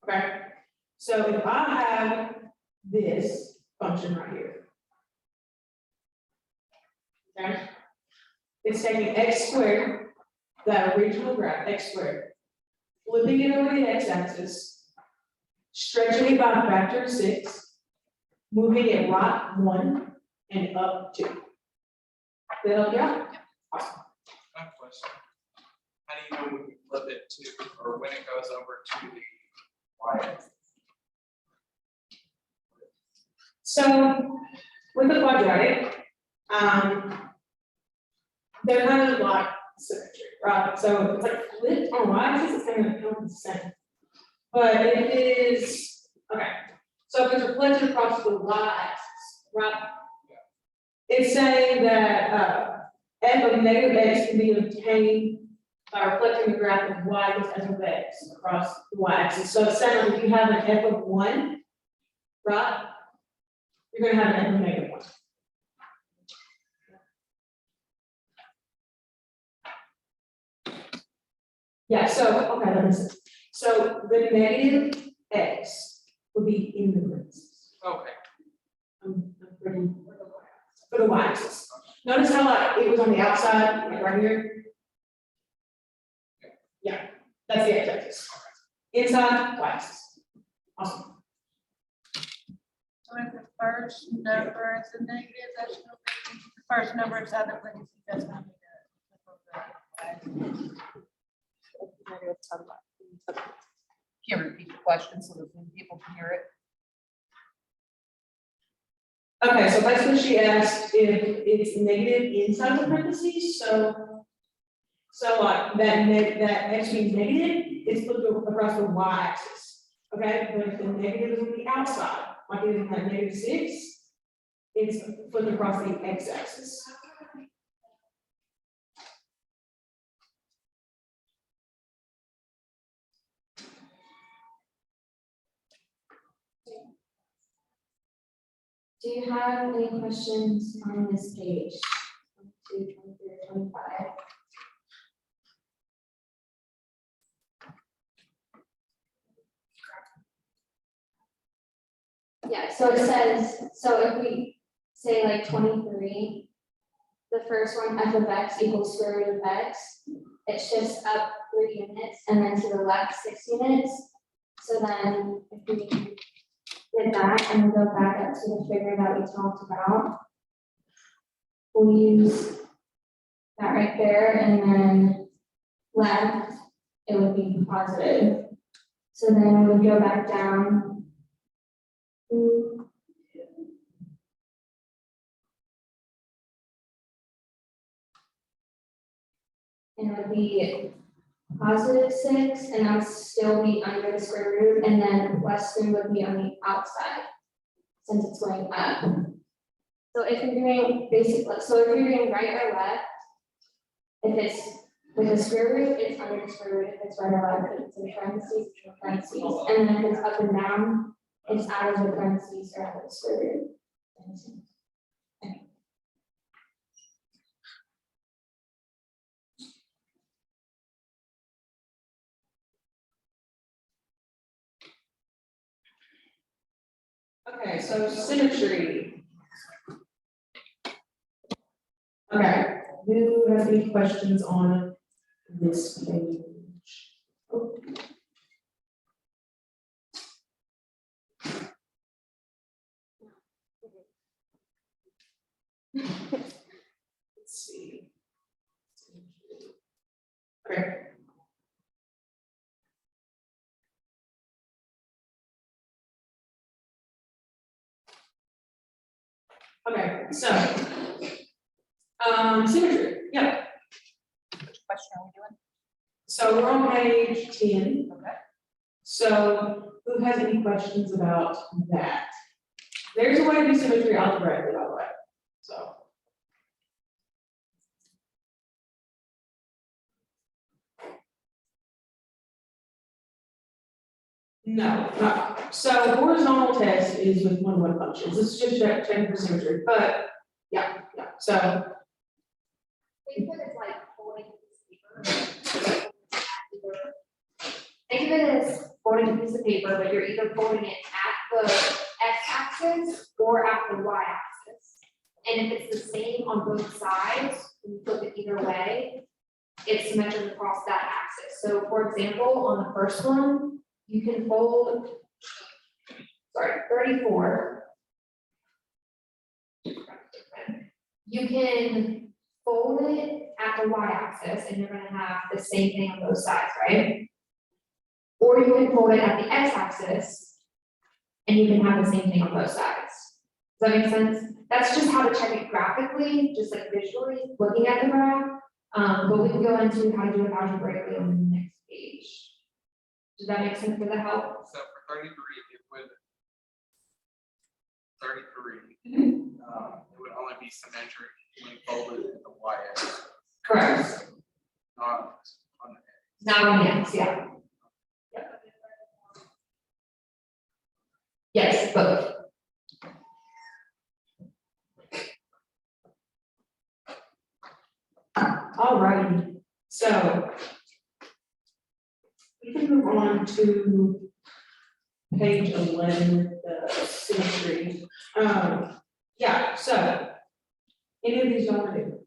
Okay, so if I have this function right here. Okay, it's taking x squared, that original graph, x squared, flipping it over the x-axis, stretching it by a factor of 6, moving it right 1 and up 2. Did that help you out? Awesome. I have a question. How do you know when you flip it to, or when it goes over to the y-axis? So with the quadratic, they're kind of like symmetry, right? So it's like flipped on y-axis, it's kind of the same. But it is, okay, so if it's reflected across the y-axis, right? It's saying that f of negative x can be obtained by reflecting the graph of y with f of x across the y-axis. So it's saying like if you have an f of 1, right? You're going to have an f of negative 1. Yeah, so, okay, let me see. So the negative x would be in the parentheses. Okay. I'm pretty, for the y-axis. Notice how like it was on the outside, like right here? Yeah, that's the x-axis. Inside, y-axis. Awesome. So if the first number is a negative, that's gonna be, the first number is out of parentheses, that's gonna be the. Can you repeat the question so that people can hear it? Okay, so basically she asked if it's negative inside the parentheses, so like that x means negative, it's flipped across the y-axis. Okay, but if the negative is on the outside, like it is like negative 6, it's flipped across the x-axis. Do you have any questions on this page? 22, 23, 25? Yeah, so it says, so if we say like 23, the first one, f of x equals square root of x, it shifts up 3 units, and then to the left 6 units. So then if we did that and we go back up to the figure that we talked about, we'll use that right there, and then left, it would be positive. So then we would go back down. And it would be positive 6, and that would still be under the square root, and then plus 3 would be on the outside, since it's going up. So if you're doing basically, so if you're doing right or left, if it's with a square root, it's under the square root. If it's right or left, it's in parentheses, it's in parentheses. And then if it's up and down, it's out of the parentheses or out of the square root. Okay, so symmetry. Okay, who has any questions on this page? Oh. Let's see. Okay. Okay, so, symmetry, yeah. Which question are we doing? So we're on page 10. Okay. So who has any questions about that? There's a way to do symmetry algebraically, by the way, so. No, not, so horizontal test is with one-to-one functions. It's just checking for symmetry, but yeah, so. Think that it's like holding this paper. Think of of it is folding a piece of paper, but you're either folding it at the x-axis or at the y-axis. And if it's the same on both sides, when you flip it either way, it's measured across that axis. So for example, on the first one, you can fold, 34. You can fold it at the y-axis and you're gonna have the same thing on both sides, right? Or you can fold it at the x-axis and you can have the same thing on both sides. Does that make sense? That's just how to check it graphically, just like visually, looking at the graph. But we can go into how to do it algebraically on the next page. Does that make sense? Does that help? So for 33, it would. 33, it would only be symmetric when folded in the y-axis, Correct. not on the x. Now on the x, yeah. Yes, both. Alrighty, so. We can move on to page 11, the symmetry. Yeah, so. Any of these y'all wanna do?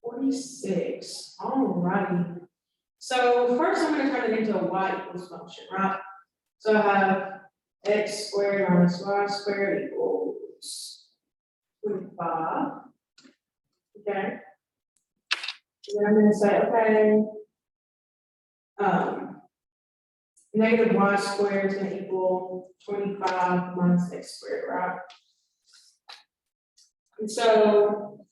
$46, alrighty. So first I'm gonna turn it into a y equals function, right? So I have x squared minus y squared equals 25. Okay. And then I'm gonna say, okay. Negative y squared is gonna equal 25 minus x squared, right? And so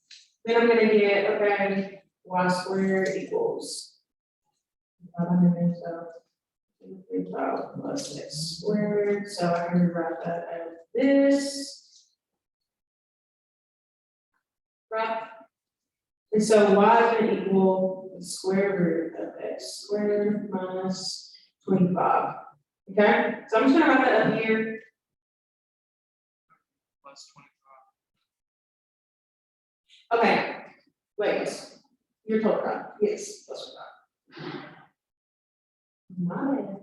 then I'm gonna get, okay, y squared equals. So 25 plus x squared, so I can rewrite that as this. Right? And so y is gonna equal the square root of x squared minus 25. Okay, so I'm just gonna write that up here. Plus 25. Okay, wait, you're totally right, yes, that's right. My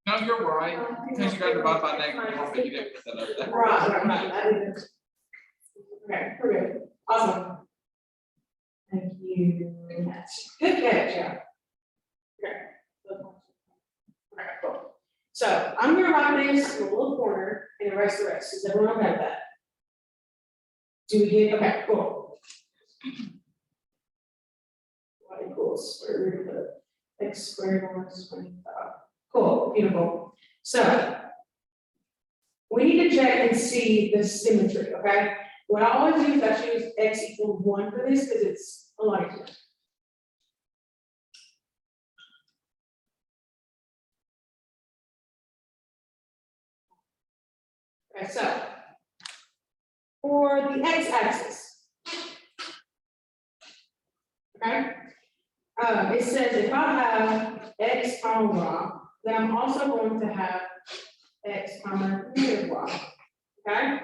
No, you're right, because you got divided by negative one, but you didn't put that up there. right, I didn't. Okay, we're good, awesome. Thank you. Good catch, yeah. Okay. Okay, cool. So I'm gonna write this in a little corner and erase the rest. Is everyone okay with that? Do we get, okay, cool. Y equals square root of x squared minus 25. Cool, beautiful. So we need to check and see the symmetry, okay? What I always do is I choose x equals 1 for this because it's a lot easier. Okay, so for the x-axis, okay, it says if I have x comma y, then I'm also going to have x comma negative y, okay?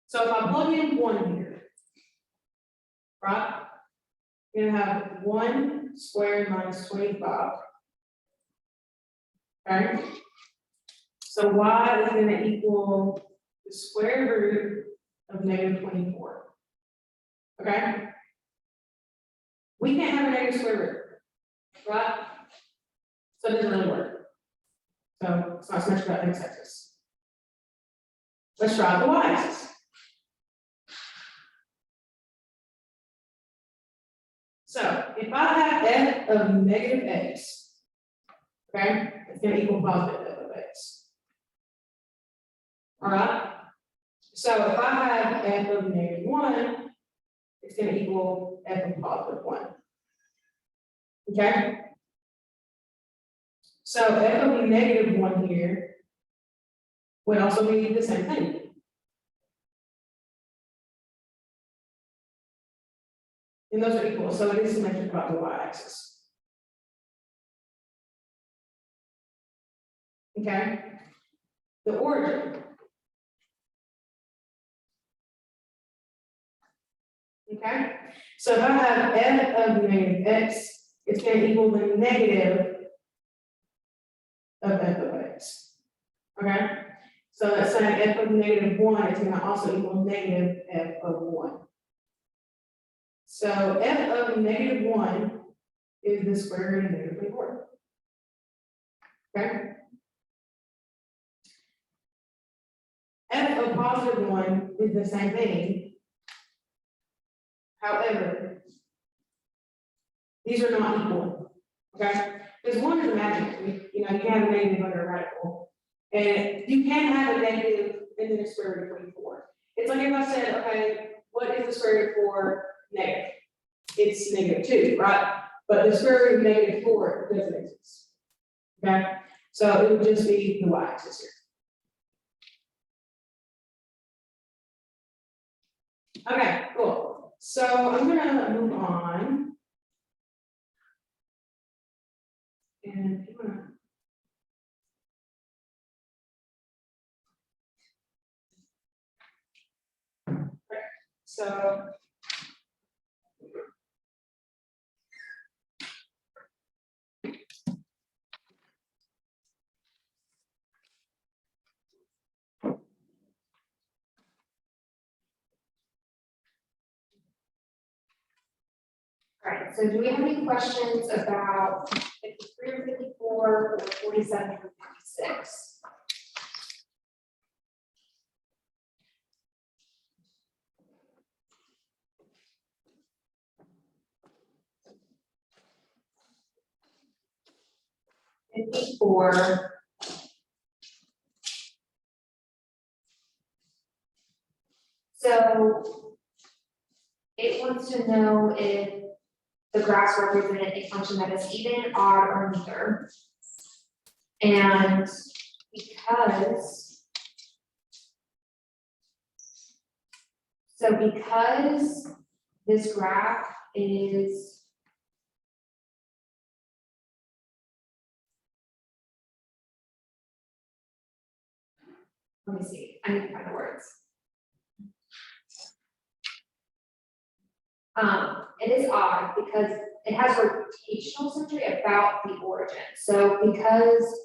So if I plug in 1 here, right, you're gonna have 1 squared minus 25. Okay? So y is gonna equal the square root of negative 24. Okay? We can't have a negative square root, right? So it doesn't really work. So it's not so much about x-axis. Let's try the y-axis. So if I have f of negative x, okay, it's gonna equal positive f of x. All right? So if I have f of negative 1, it's gonna equal f of positive 1. Okay? So f of negative 1 here would also be the same thing. And those are equal, so it is symmetric about the y-axis. Okay? The origin. Okay, so if I have f of negative x, it's gonna equal the negative of f of x. Okay, so that's saying f of negative 1 is gonna also equal negative f of 1. So f of negative 1 is the square root of negative 24. Okay? F of positive 1 is the same thing. However, these are not equal, okay? Because 1 is imaginary, you know, you can have a negative under a radical. And you can have a negative and then a square root of 24. It's like if I said, okay, what is the square root for negative? It's negative 2, right? But the square root of negative 4 doesn't exist. Okay? So it would just be the y-axis here. Okay, cool. So I'm gonna move on. And if you wanna. Okay, so. All right, so do we have any questions about 53 or 54 or 47 or 56? Fifty-four. So it wants to know if the graphs represent a function that is even, odd, or neither. And because this graph is let me see, I need to find the words. It is odd because it has rotational symmetry about the origin. So because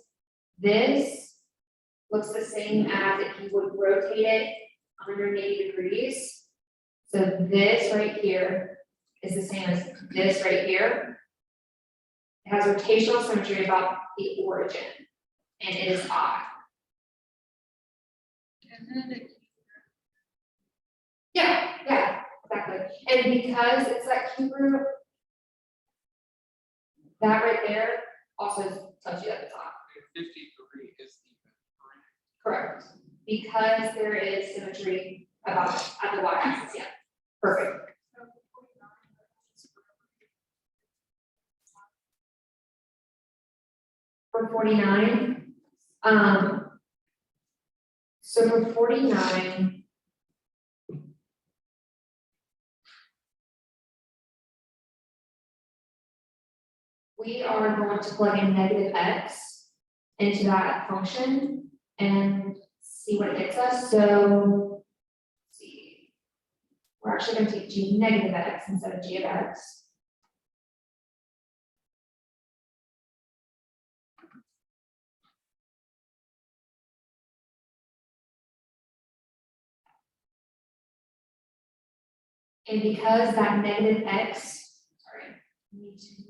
this looks the same as if you would rotate it 180 degrees. So this right here is the same as this right here. It has rotational symmetry about the origin, and it is odd. Isn't it? Yeah, exactly. And because it's that cube root, that right there also tells you that it's odd. 53 is even, Correct. Because there is symmetry about at the y-axis, yeah. Perfect. For 49, so for 49, we are going to plug in negative x into that function and see what it gets us. So, let's see, we're actually going to take g negative x instead of g of x. And because that negative x, sorry, I need to.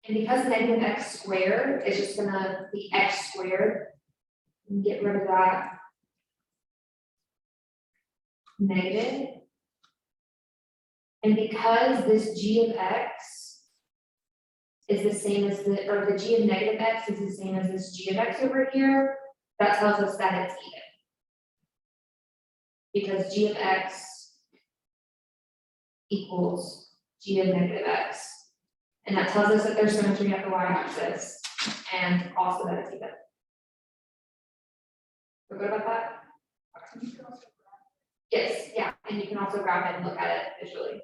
And because negative x squared is just gonna be x squared, and get rid of that negative. And because this g of x is the same as or the g of negative x is the same as this g of x over here, that tells us that it's even. Because g of x equals g of negative x. And that tells us that there's symmetry at the y-axis and also that it's even. Feel good about that? Okay. Yes, yeah, and you can can also grab it and look at it visually.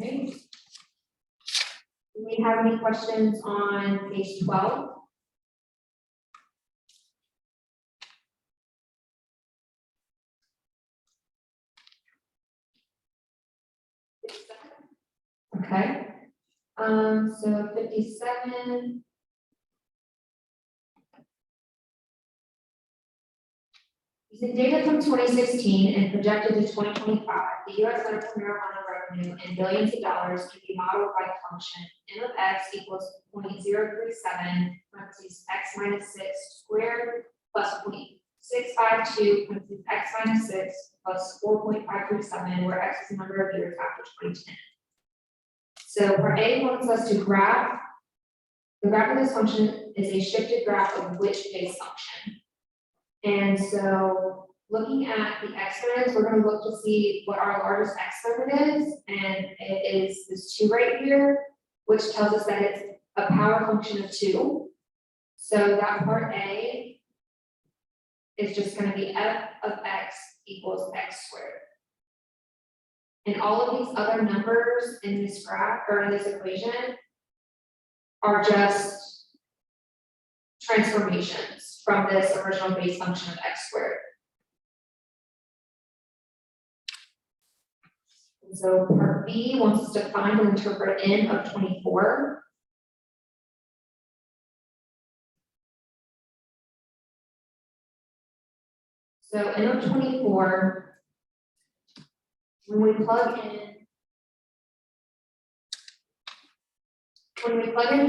Okay. Do we have any questions on page 12? Okay, so 57. Using data from 2016 and projected to 2025, the US medical marijuana revenue in billions of dollars can be modeled by the function M of X equals 0.037, parentheses, X minus 6 squared plus 0.652, parentheses, X minus 6 plus 4.537, where X is the number of years after 2010. So part A wants us to graph. The graph of this function is a shifted graph of which base function. And so looking at the exponents, we're going to look to see what our largest exponent is, and it is this 2 right here, which tells us that it's a power function of 2. So that part A is just going to be f of x equals x squared. And all of these other numbers in this graph or in this equation are just transformations from this original base function of x squared. And so part B wants us to find and interpret n of 24. So n of 24, when we plug in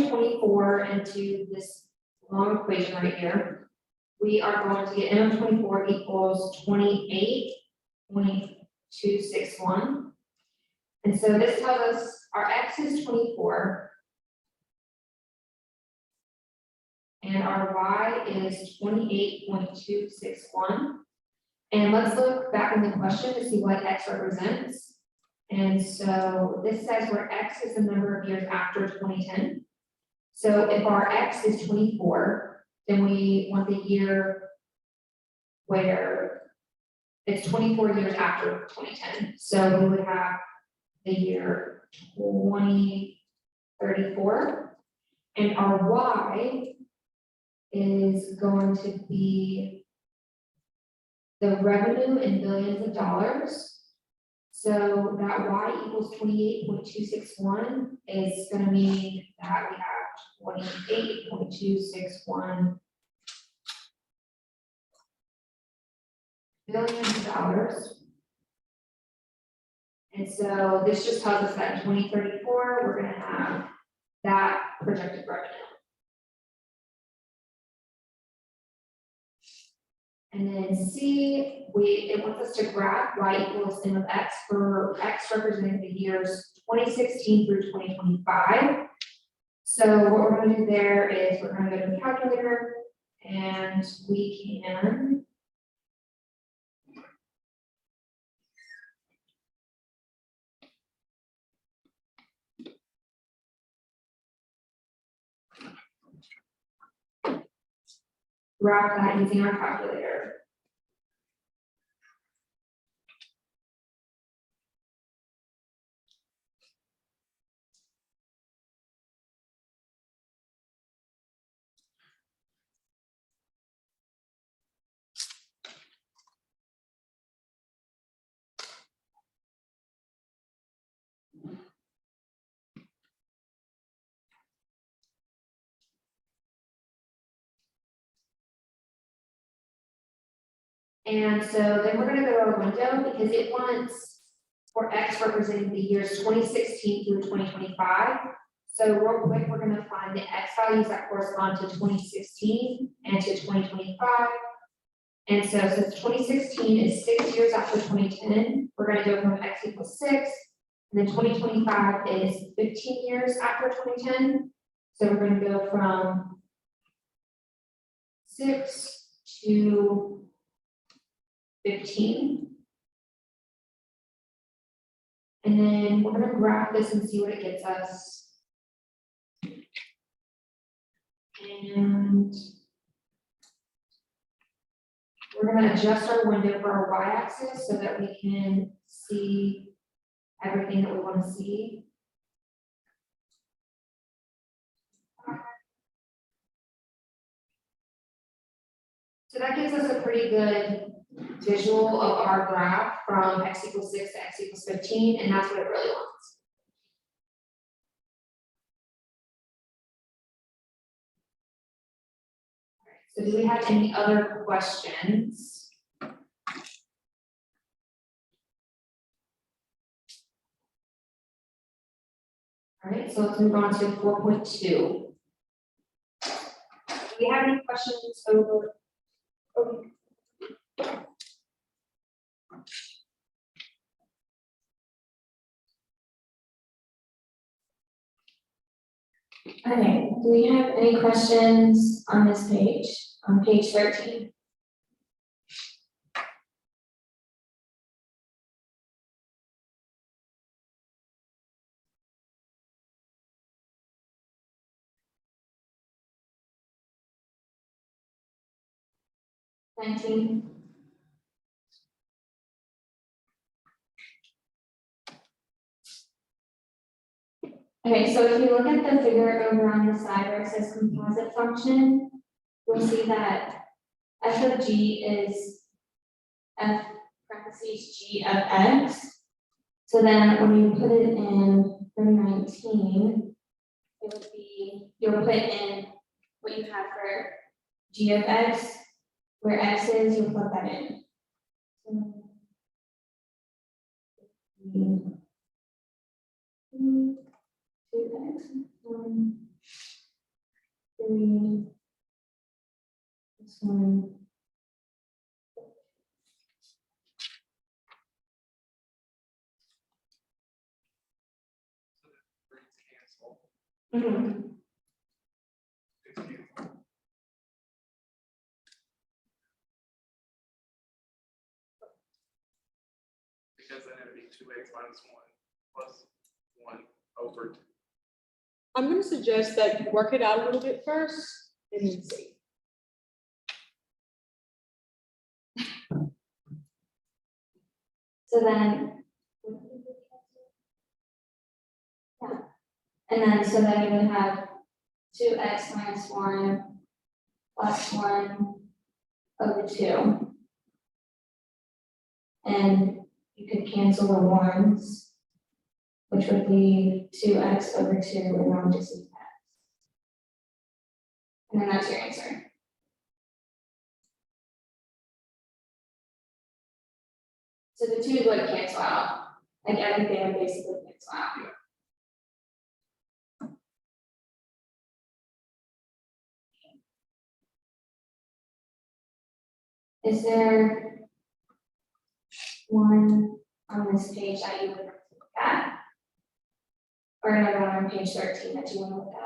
24 into this long equation right here, we are going to get n of 24 equals 28.261. And so this tells us our x is 24 and our y is 28.261. And let's look back in the question to see what x represents. And so this says where x is the number of years after 2010. So if our x is 24, then we want the year where it's 24 years after 2010. So we would have the year 2034. And our y is going to be the revenue in billions of dollars. So that y equals 28.261 is going to mean that we have 28.261 billions of dollars. And so this just tells us that in 2034, we're going to have that projected revenue. And then C, it wants us to graph y equals m of x for x representing the years 2016 through 2025. So what we're going to do there is we're going to go to the calculator and we can graph that using our calculator. And so then we're going to go to our window because it wants for x representing the years 2016 through 2025. So real quick, we're going to find the x values that correspond to 2016 and to 2025. And so since 2016 is 6 years after 2010, we're going to go from x equals 6. And then 2025 is 15 years after 2010. So we're going to go from 6 to 15. And then we're going to graph this and see what it gets us. And we're gonna adjust our window for our y-axis so that we can see everything that we want to see. So that gives us a pretty good visual of our graph from x equals 6 to x equals 15, and that's what it really wants. So do we have any other questions? All right, so let's move on to 4.2. Do we have any questions over? Okay. Okay, do we have any questions on this page, on page 13? Nineteen. Okay, so if you look at the figure over on the side where it says composite function, you'll see that f of g is f parentheses g of x. So then when you put it in 19, it would be, you'll put in what you have for g of x, where x is, you'll plug that in. So, 2x, 1, 3, this one. Cancel. Mhm. Because then it would be 2x minus 1 plus 1 over 2. I'm gonna suggest that you work it out a little bit first and then see. So then. Yeah. And then, so then you would have 2x minus 1 plus 1 over 2. And you could cancel the 1s, which would be 2x over 2, and then just leave x. And then that's your answer. So the 2s would cancel out, like everything would basically cancel out. Is there one on this page that you would look at? Or another one on page 13 that you want to look at?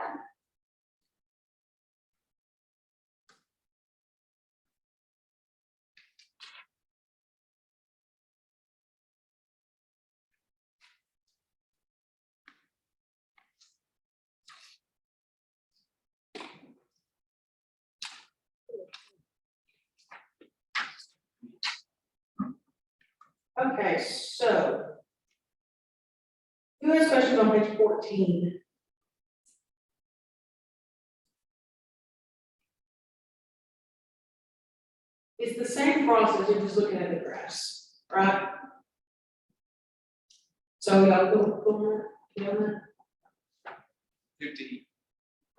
Okay, so. US question on page 14. It's the same process, you're just looking at the graphs, right? So y'all go, yeah, 50.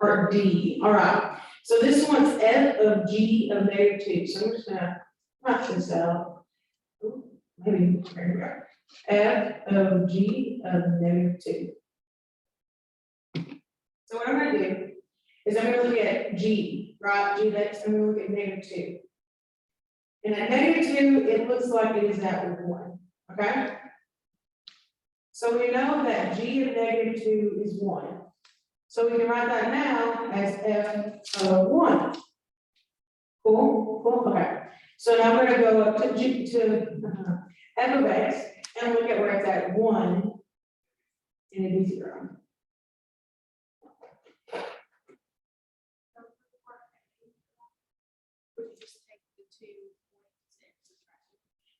or D, all right. So this one's f of g of -2, so I'm just gonna write this out. Ooh, maybe, there we go. F of g of -2. So what I'm gonna do is I'm gonna look at g, right, g of x, I'm gonna look at -2. And at -2, it looks like it is at 1, okay? So we know that g of -2 is 1. So we can write that now as f of 1. Cool, cool, okay. So now we're gonna go up to g to f of x and look at where it's at 1 and it'd be 0.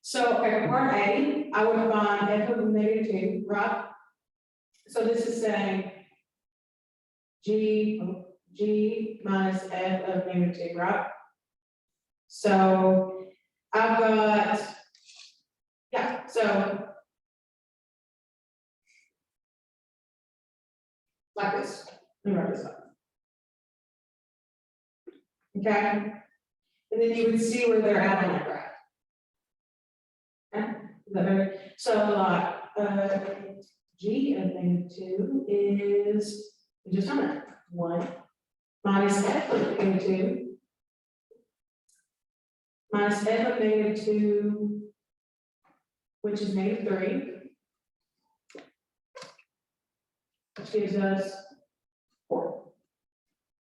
So, okay, part A, I would find f of -2, right? So this is saying G minus f of -2, right? So I've got, yeah, so like this, let me write this up. Okay? And then you would see where they're at on that graph. Okay? Is that better? So like, G of -2 is just on it, 1 minus f of -2 minus f of -2, which is -3, which gives us 4.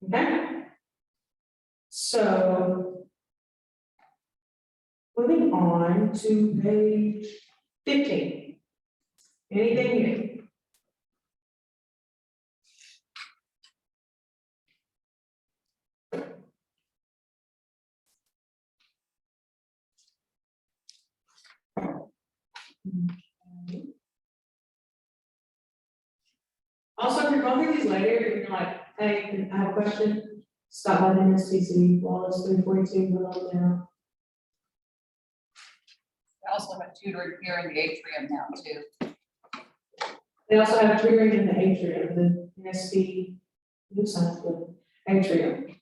Okay? So moving on to page 15. Anything new? Also, if you're going through these later, and you're like, hey, I have a question, stop by the NSTC, Wallace 342, below now. We also have tutoring here in the atrium now too. They also have tutoring in the atrium, the NSP, new science, the atrium.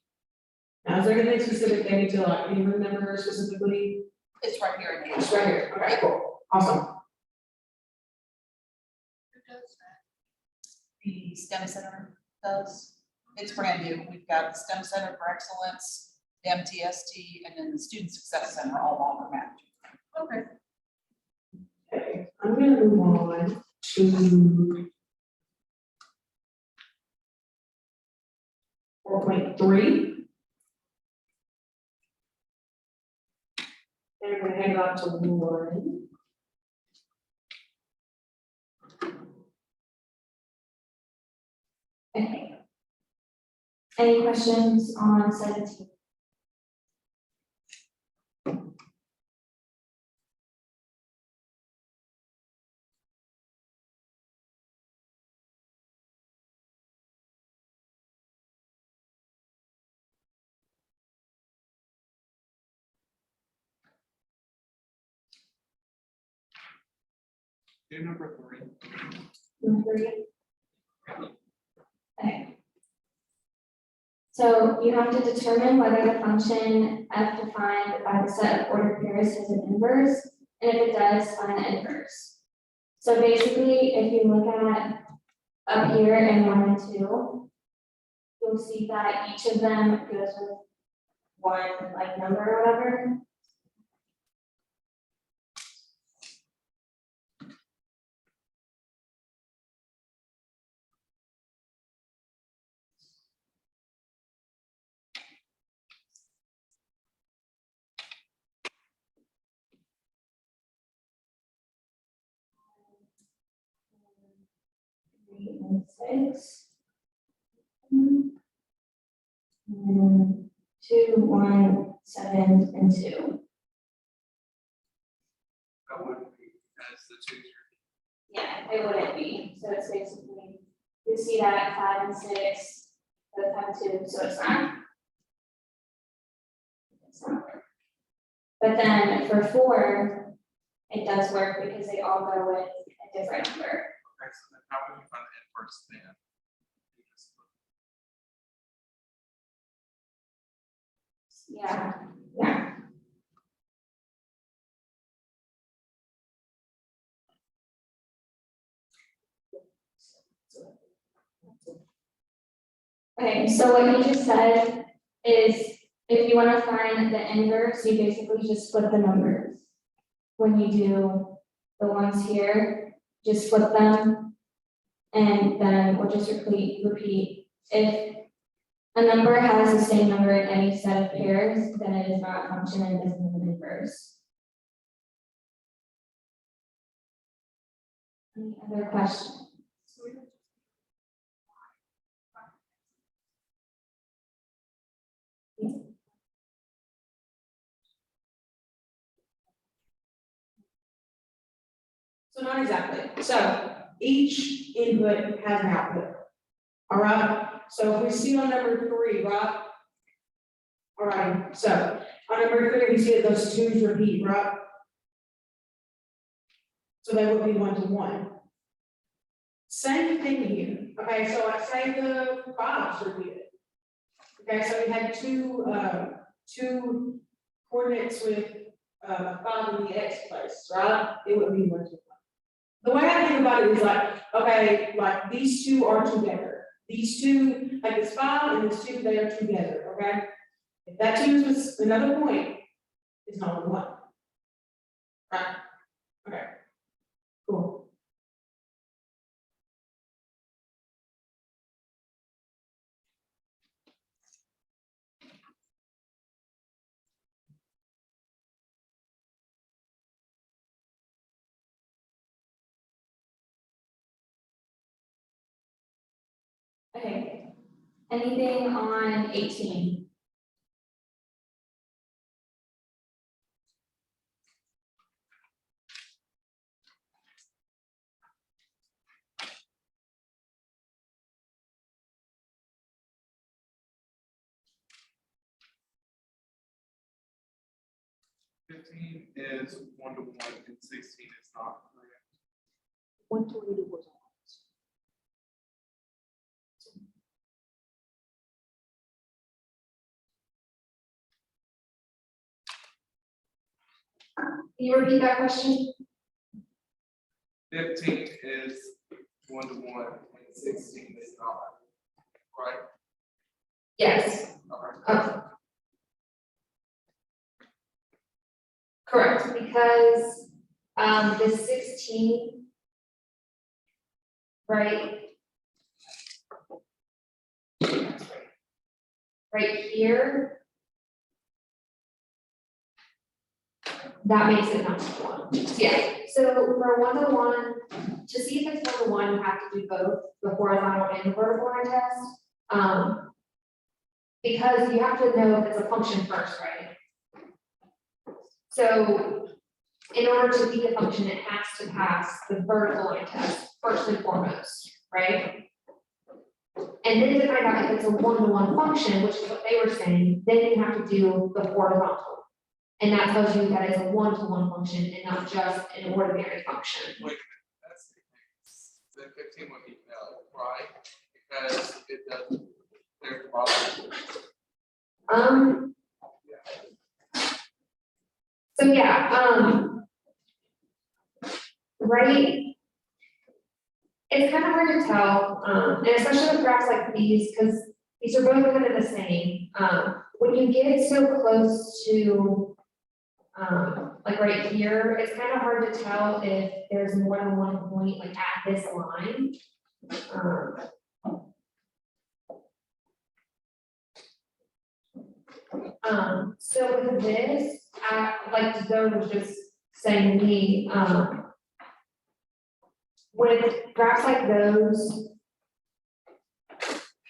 Now, is there anything specific they need to like, any room number specifically? It's right here in the It's atrium. right here, okay, cool, awesome. Who does that? The STEM Center does. It's brand new. We've got the STEM Center for Excellence, the MTST, and then the Student Success Center, all longer managed. Okay. Okay, I'm gonna move on to 4.3. And we're gonna hang on to 1. Okay. Any questions on 17? Do number 3. Number 3? Okay. So you have to determine whether the function f defined by the set of ordered pairs has an inverse, and if it does, find the inverse. So basically, if you look at up here in 1 and 2, you'll see that each of them goes with one like number or whatever. Three and 6. And 2, 1, 7, and 2. That would be as the 2 through. Yeah, it wouldn't be. So it's basically, you see that 5 and 6, both have 2, so it's not. It's not. But then for 4, it does work because they all go with a different number. Okay, so then how would you find the inverse then? You just look. Yeah, yeah. Okay, so what you just said is if you want to find the inverse, you basically just flip the numbers. When you do the ones here, just flip them. And then we'll just repeat. If a number has the same number in any set of pairs, then it is not a function and doesn't have an inverse. Any other questions? So not exactly. So each input has an output. All right, so if we see on number 3, right? All right, so on number 3, we see that those twos repeat, right? So they would be 1 to 1. Same thing here. Okay, so I say the 5s repeated. Okay, so we had two coordinates with 5 in the x place, right? It would be 1 to 1. The way I think about it is like, okay, like these two are together. These two, like this 5 and this 2, they are together, okay? If that 2 is another point, it's not a 1. Right? Okay. Cool. Okay, anything on 18? Fifteen is 1 to 1 and 16 is not correct. 1 to 8 was Can you repeat that question? 15 is 1 to 1 and 16 is not, right? Yes. Okay. Correct, because the 16, right? Right here. That makes it not 1. Yeah, so for 1 to 1, to see if it's 1 to 1, you have to do both the horizontal and the vertical line test. Because you have to know if it's a function first, right? So in order to be a function, it has to pass the vertical line test first and foremost, right? And then to find out if it's a 1-to-1 function, which is what they were saying, then you have to do the horizontal. And that tells you that it's a 1-to-1 function and not just an ordinary function. Wait, that's the 15 would be no, right? Because it doesn't, there's a problem. So yeah, right. It's kind of hard to tell, and especially with graphs like these, because these are both kind of the same. When you get so close to, like right here, it's kind of hard to tell if there's more than one point like at this line. So with this, like Zoe was just saying to me, with graphs like those,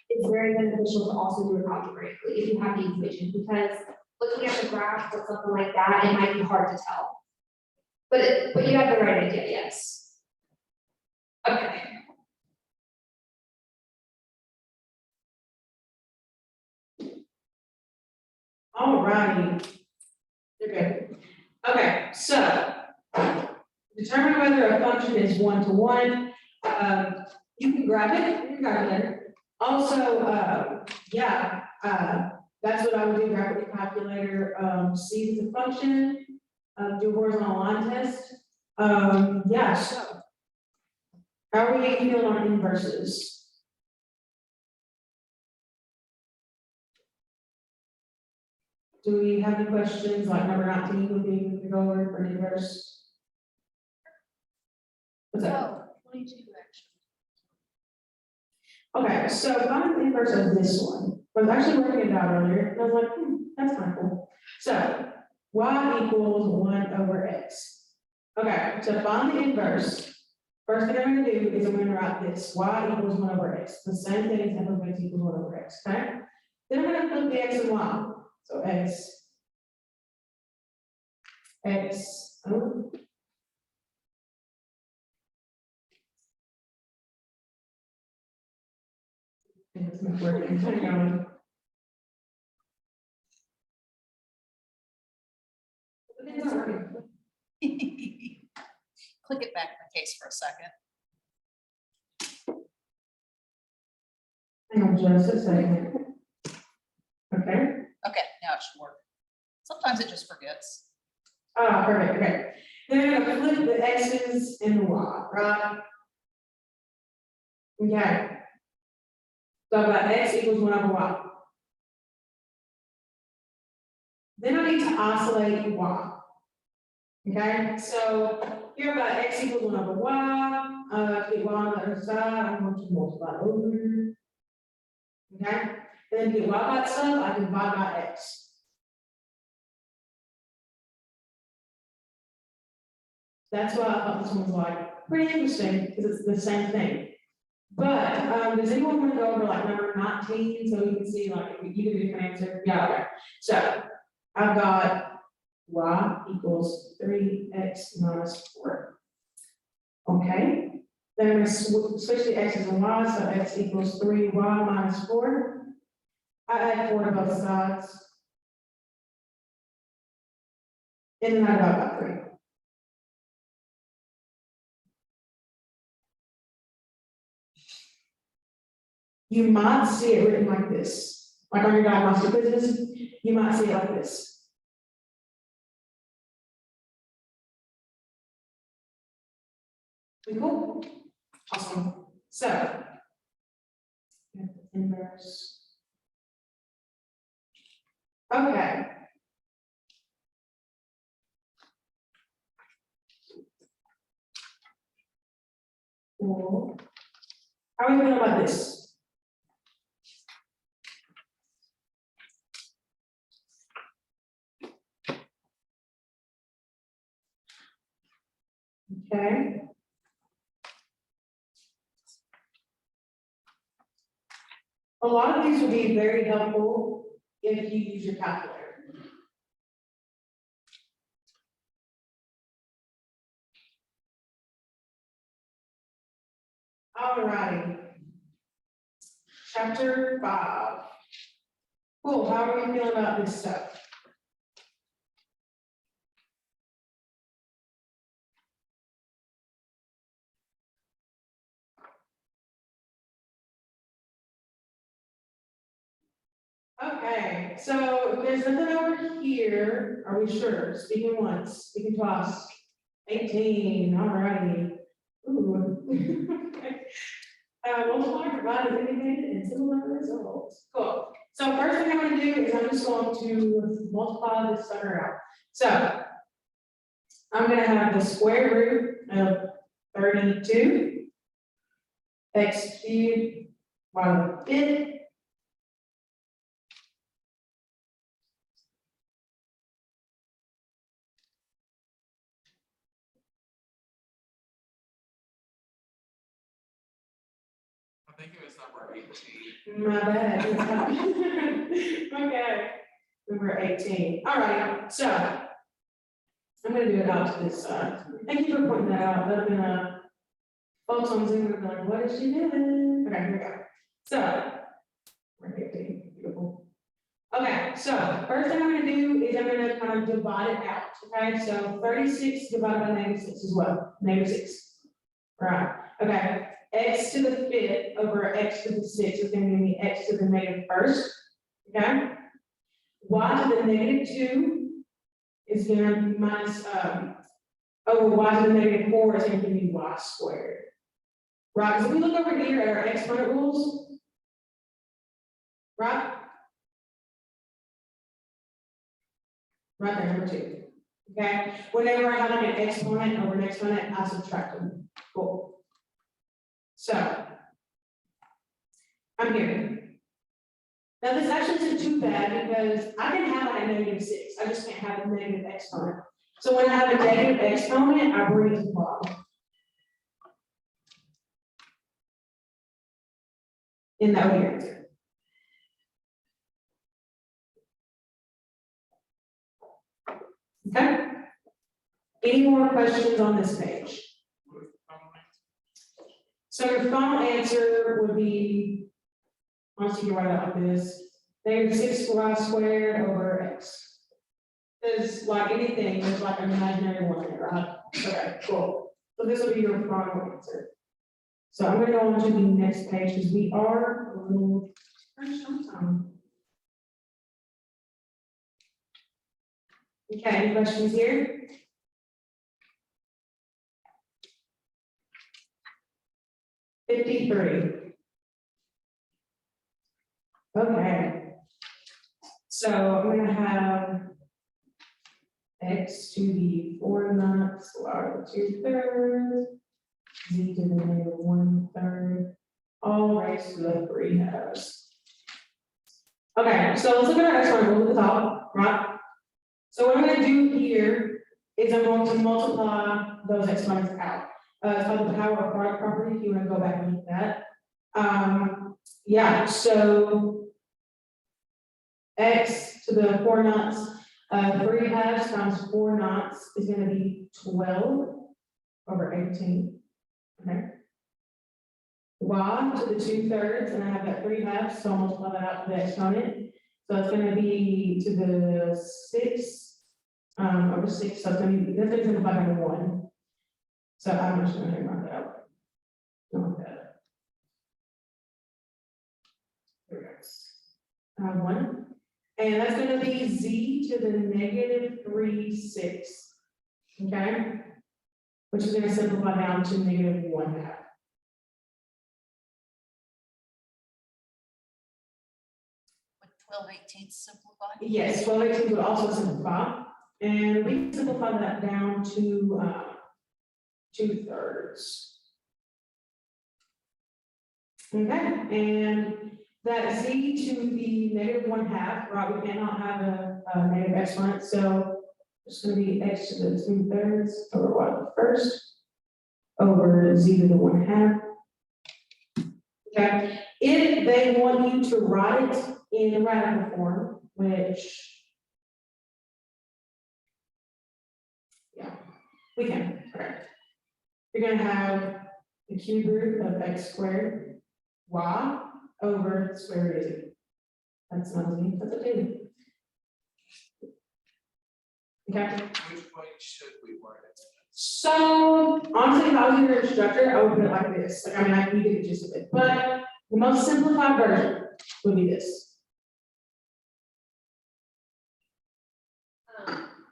it's very beneficial to also do it algebraically if you have the equation, because looking at the graph or something like that, it might be hard to tell. But you have the right idea, yes. Okay. all righty. You're good. Okay, so determine whether a function is 1-to-1. You can grab it in your calculator. Also, that's what I would do, grab your calculator, see if it's a function, do horizontal line test. So how are we feeling on inverses? Do we have any questions, like number 19 would be good to go over for an inverse? What's that? 22 actually. Okay, so find the inverse of this one. I was actually working it out earlier, and I was like, that's kind of cool. So, y equals 1/x. Okay, to find the inverse, first thing I'm gonna do is I'm gonna write this, y equals 1/x. The same thing as f of x equals 1/x, okay? Then I'm gonna flip the x and y. So x, It's not working. Hang on. It's not working. Click it back in the case for a second. Hang on just a second. Okay, Okay, now it should work. Sometimes it just forgets. perfect, okay. Then I'm gonna flip the X's and the Y, right? Okay. So I've got X equals 1/y. Then I need to isolate Y. Okay, so here I've got X equals 1/y, get Y on the other side, I'm going to multiply over. Okay, then get Y by itself, I can divide by X. That's why I thought this one was like pretty interesting, because it's the same thing. But, does anyone want to go over like number 19, so you can see like, you can do different answer? Yeah, okay. So, I've got Y equals 3x minus 4. Okay, then I'm gonna switch the x's and y's, so x equals 3y minus 4. I add 4 to both sides. And then I divide by 3. You might see it written like this, like on your diagnostic business, you might see it like this. Pretty cool? Awesome. So. Inverse. Okay. Cool. How are we feeling about this? Okay. A lot of these will be very helpful if you use your calculator. All righty. Chapter 5. Cool, how are we feeling about this stuff? Okay, so if there's nothing over here, are we sure? Speaking once, speaking twice. 18, all righty. Ooh. Multiply, divide, is indicated, and similar results. Cool. So first thing I'm gonna do is I'm just going to multiply this sucker out. So I'm gonna have the square root of 32, x cubed, y to the 5th. I think it was number 18. My bad. Okay, number 18. All right, so I'm gonna do it out to this side. Thank you for pointing that out. That'd been folks on Zoom would be like, what is she doing? Okay, here we go. So, we're 18, beautiful. Okay, so first thing I'm gonna do is I'm gonna kind of divide it out. Okay, so 36 divided by -6 as well, -6. Right, okay. X to the 5th over x to the 6th is going to give me x to the -1st, okay? Y to the -2 is going to be minus, over y to the -4 is going to give me y squared. Right, so we look over here at our exponent rules, right? Right there, number 2, okay? Whenever I have like an exponent over an exponent, I subtract them, cool. So, I'm here. Now, this actually isn't too bad because I can have like a -6, I just can't have a negative exponent. So when I have a negative exponent, I bring it to the bottom. In that way answer. Okay? Any more questions on this page? So your final answer would be honestly, you can write it like this, negative 6y squared over x. There's like anything, there's like an imaginary one there, right? Okay, cool. So this will be your final answer. So I'm gonna go on to the next page, because we are a little crunched on time. Okay, any questions here? $53. Okay. So I'm gonna have x to the 4/9, y to the 2/3, z to the negative 1/3, all raised to the 3/2. Okay, so let's look at our exponent, look at the top, right? So what I'm gonna do here is I'm going to multiply those exponents out. It's called the power of product property, if you wanna go back and look at that. Yeah, so x to the 4/9, 3/2 times 4/9 is gonna be 12 over 18. Okay. Y to the 2/3, and I have that 3/2, so I'll multiply that out to the exponent. So it's gonna be to the 6 over 6, so it's gonna be, that's gonna be 5/1. So I'm just gonna mark that out. Not that. There we go. 1. And that's gonna be z to the negative 3/6. Okay? Which is gonna simplify down to negative 1/2. Would 12/18 simplify? Yes, 12/18 would also simplify, and we can simplify that down to 2/3. Okay, and that z to the negative 1/2, right, we cannot have a negative exponent, so it's gonna be x to the 2/3 over y to the first, over z to the 1/2. Okay, if they want you to write it in radical form, which, yeah, we can, okay. You're gonna have the cube root of x squared, y, over the square root of z. That's not z, that's a 2. Okay, Which way should we word it? so honestly, if I was your instructor, I would put it like this, like, I mean, I can get the gist of it, but the most simplified version would be this.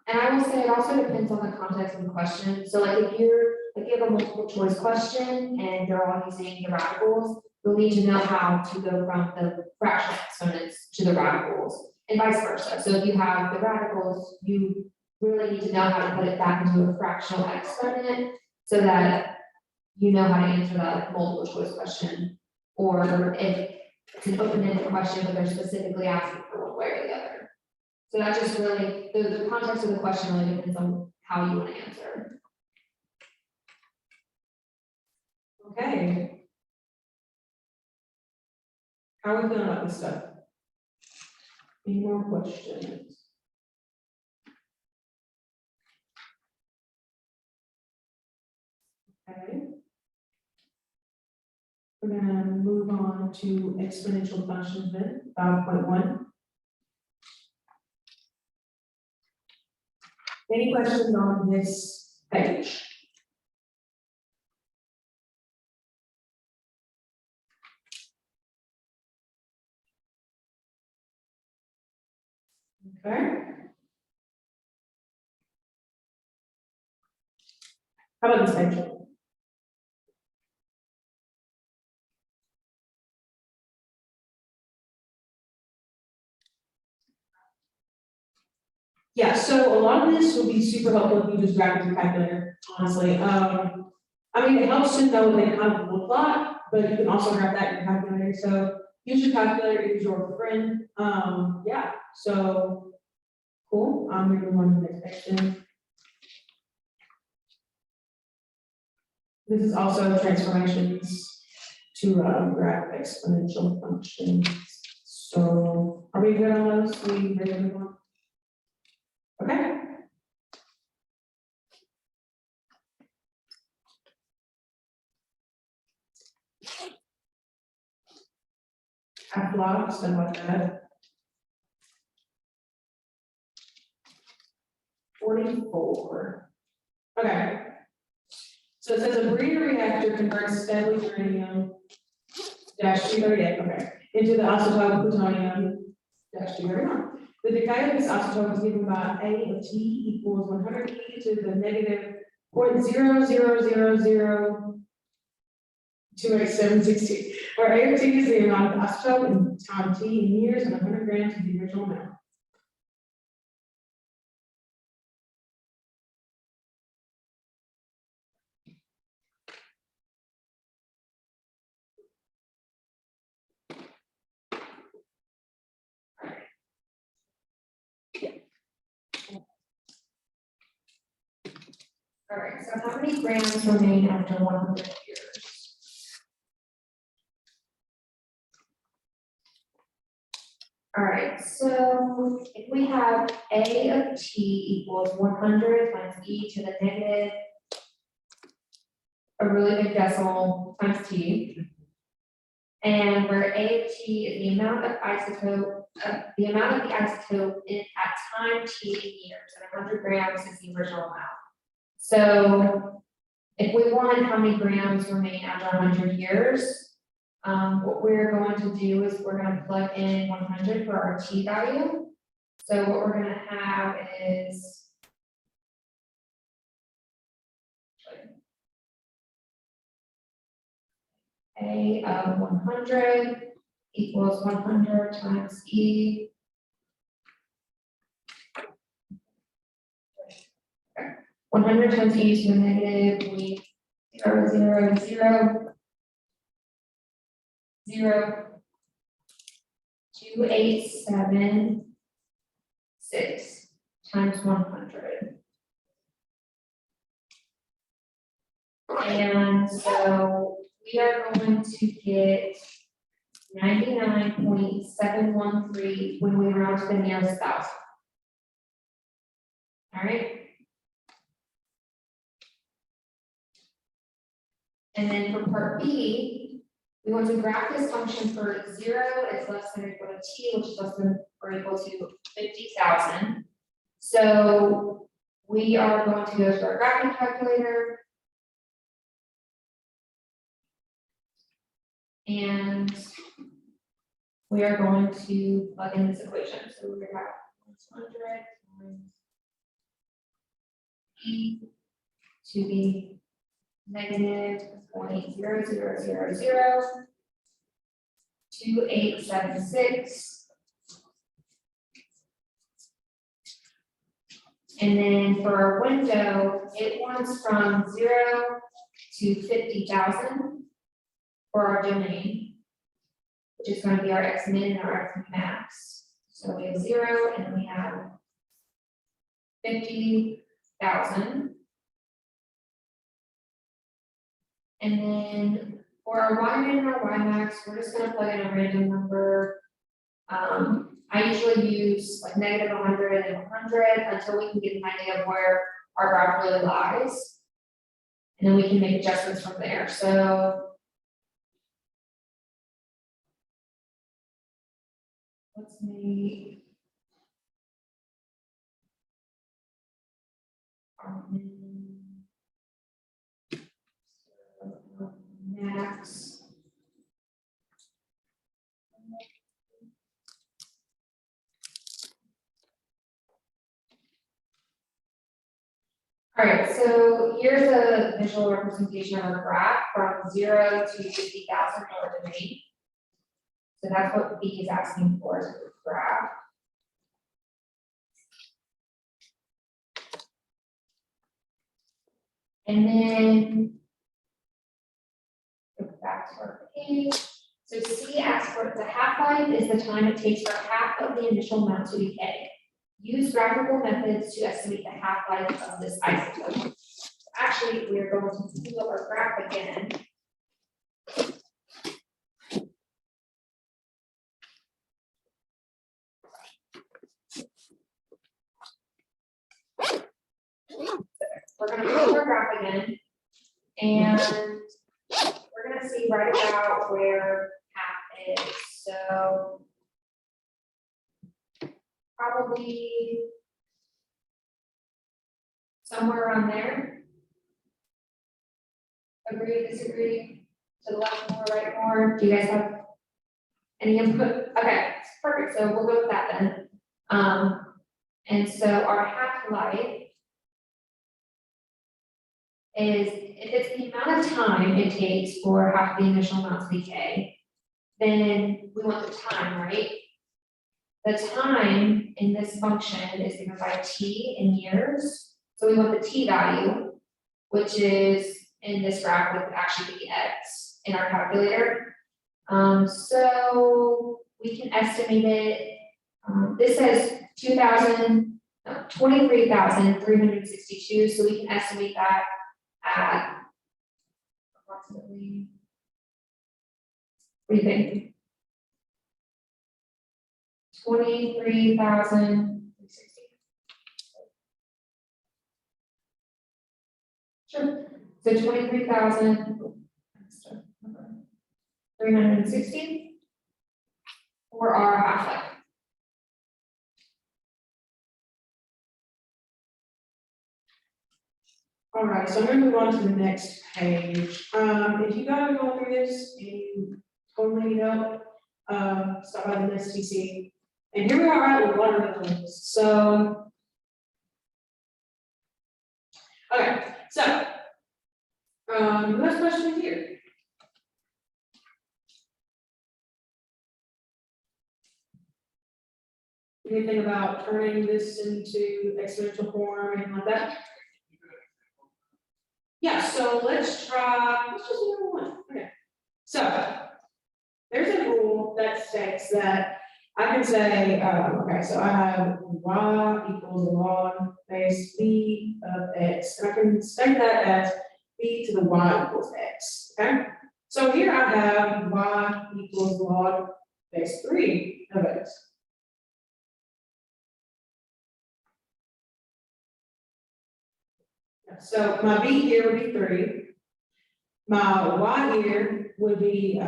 And I will say it also depends on the context of the question. So like if you have a multiple choice question and they're all using the radicals, you'll need to know how to go from the fractional exponents to the radicals and vice versa. So if you have the radicals, you really need to know how to put it back into a fractional exponent so that you know how to answer that multiple choice question. Or if it's an open-ended question, but they're specifically asking for one way or the other. So that just really, the context of the question really depends on how you want to answer. Okay. How are we feeling about this stuff? Any more questions? Okay. We're gonna move on to exponential functions then, 5.1. Any questions on this page? Okay. How about this page? Yeah, so a lot of this will be super helpful if you just grab your calculator, honestly. I mean, it helps to know what they kind of look like, but you can also grab that in your calculator. So use your calculator, use your friend. Yeah, so cool. I'm going to move on to the next section. This is also transformations to graph exponential functions. So are we good on those? We ready to move on? Okay. aflox, something like that. 44. Okay. So it says a breeder reactor converts deadly uranium -238, okay, into the isotope plutonium -231. The decay of this isotope is given by A of T equals 100 e to the negative 0.000286760, where A of T is the amount of isotope and time T in years and 100 grams of the original amount. All right, so how many grams remain after 100 years? All right, so if we have A of T equals 100 times e to the negative, a really big decimal times T. And where A of T is the amount of isotope, the amount of the isotope at time T in years, and 100 grams is the original amount. So if we want how many grams remain after 100 years, what we're going to do is we're going to plug in 100 for our T value. So what we're going to have is A of 100 equals 100 times E. Okay. 100 times E to the negative 0.0002876 times 100. And so we are going to get 99.713 when we round to the nearest thousand. All right. And then for part B, we want to graph this function for 0 is less than or equal to T, which is less than or equal to 50,000. So we are going to go to our graphing calculator. And we are going to plug in this equation. So we're going to have 100 times e to the negative 0.0002876. And then for our window, it wants from 0 to 50,000 for our domain, which is going to be our x min and our x max. So we have 0 and we have 50,000. And then for our y min and our y max, we're just going to plug in a random number. I usually use like negative 100 and 100 until we can get an idea of where our graph really lies. And then we can make adjustments from there. So let's make our max. All right, so here's a visual representation of our graph from 0 to 50,000 for our domain. So that's what B is asking for as a graph. And then go back to our page. So C asks for the half-life is the time it takes for half of the initial amount to decay. Use graphical methods to estimate the half-life of this isotope. Actually, we are going to pull up our graph again. We're going to pull up our graph again, and we're going to see right about where half is. so. Probably. Somewhere around there. Agree, disagree, to the left more, right more, do you guys have? Any input? Okay, perfect, so we'll go with that then. And so our half-life. Is if it's the amount of time it takes for half the initial amount to decay, then we want the time, right? The time in this function is given by t in years, so we want the t value, which is in this graph would actually be x in our calculator. So we can estimate it, this says 23,362, so we can estimate that at approximately, what do you think? 23,360. Sure, so 23,360 for our half-life. All right, so I'm gonna move on to the next page. If you guys are going through this and you totally need help, stop by the STC. And here we are at the water levels, so. Okay, so. Last question here. Anything about turning this into exponential form, anything like that? Yeah, so let's just do number one, okay. So, there's a rule that states that I can say, okay, so I have y equals log base b of x, and I can state that as b to the y equals x, okay? So here I have y equals log base 3 of x. So my b here would be 3. My y here would be,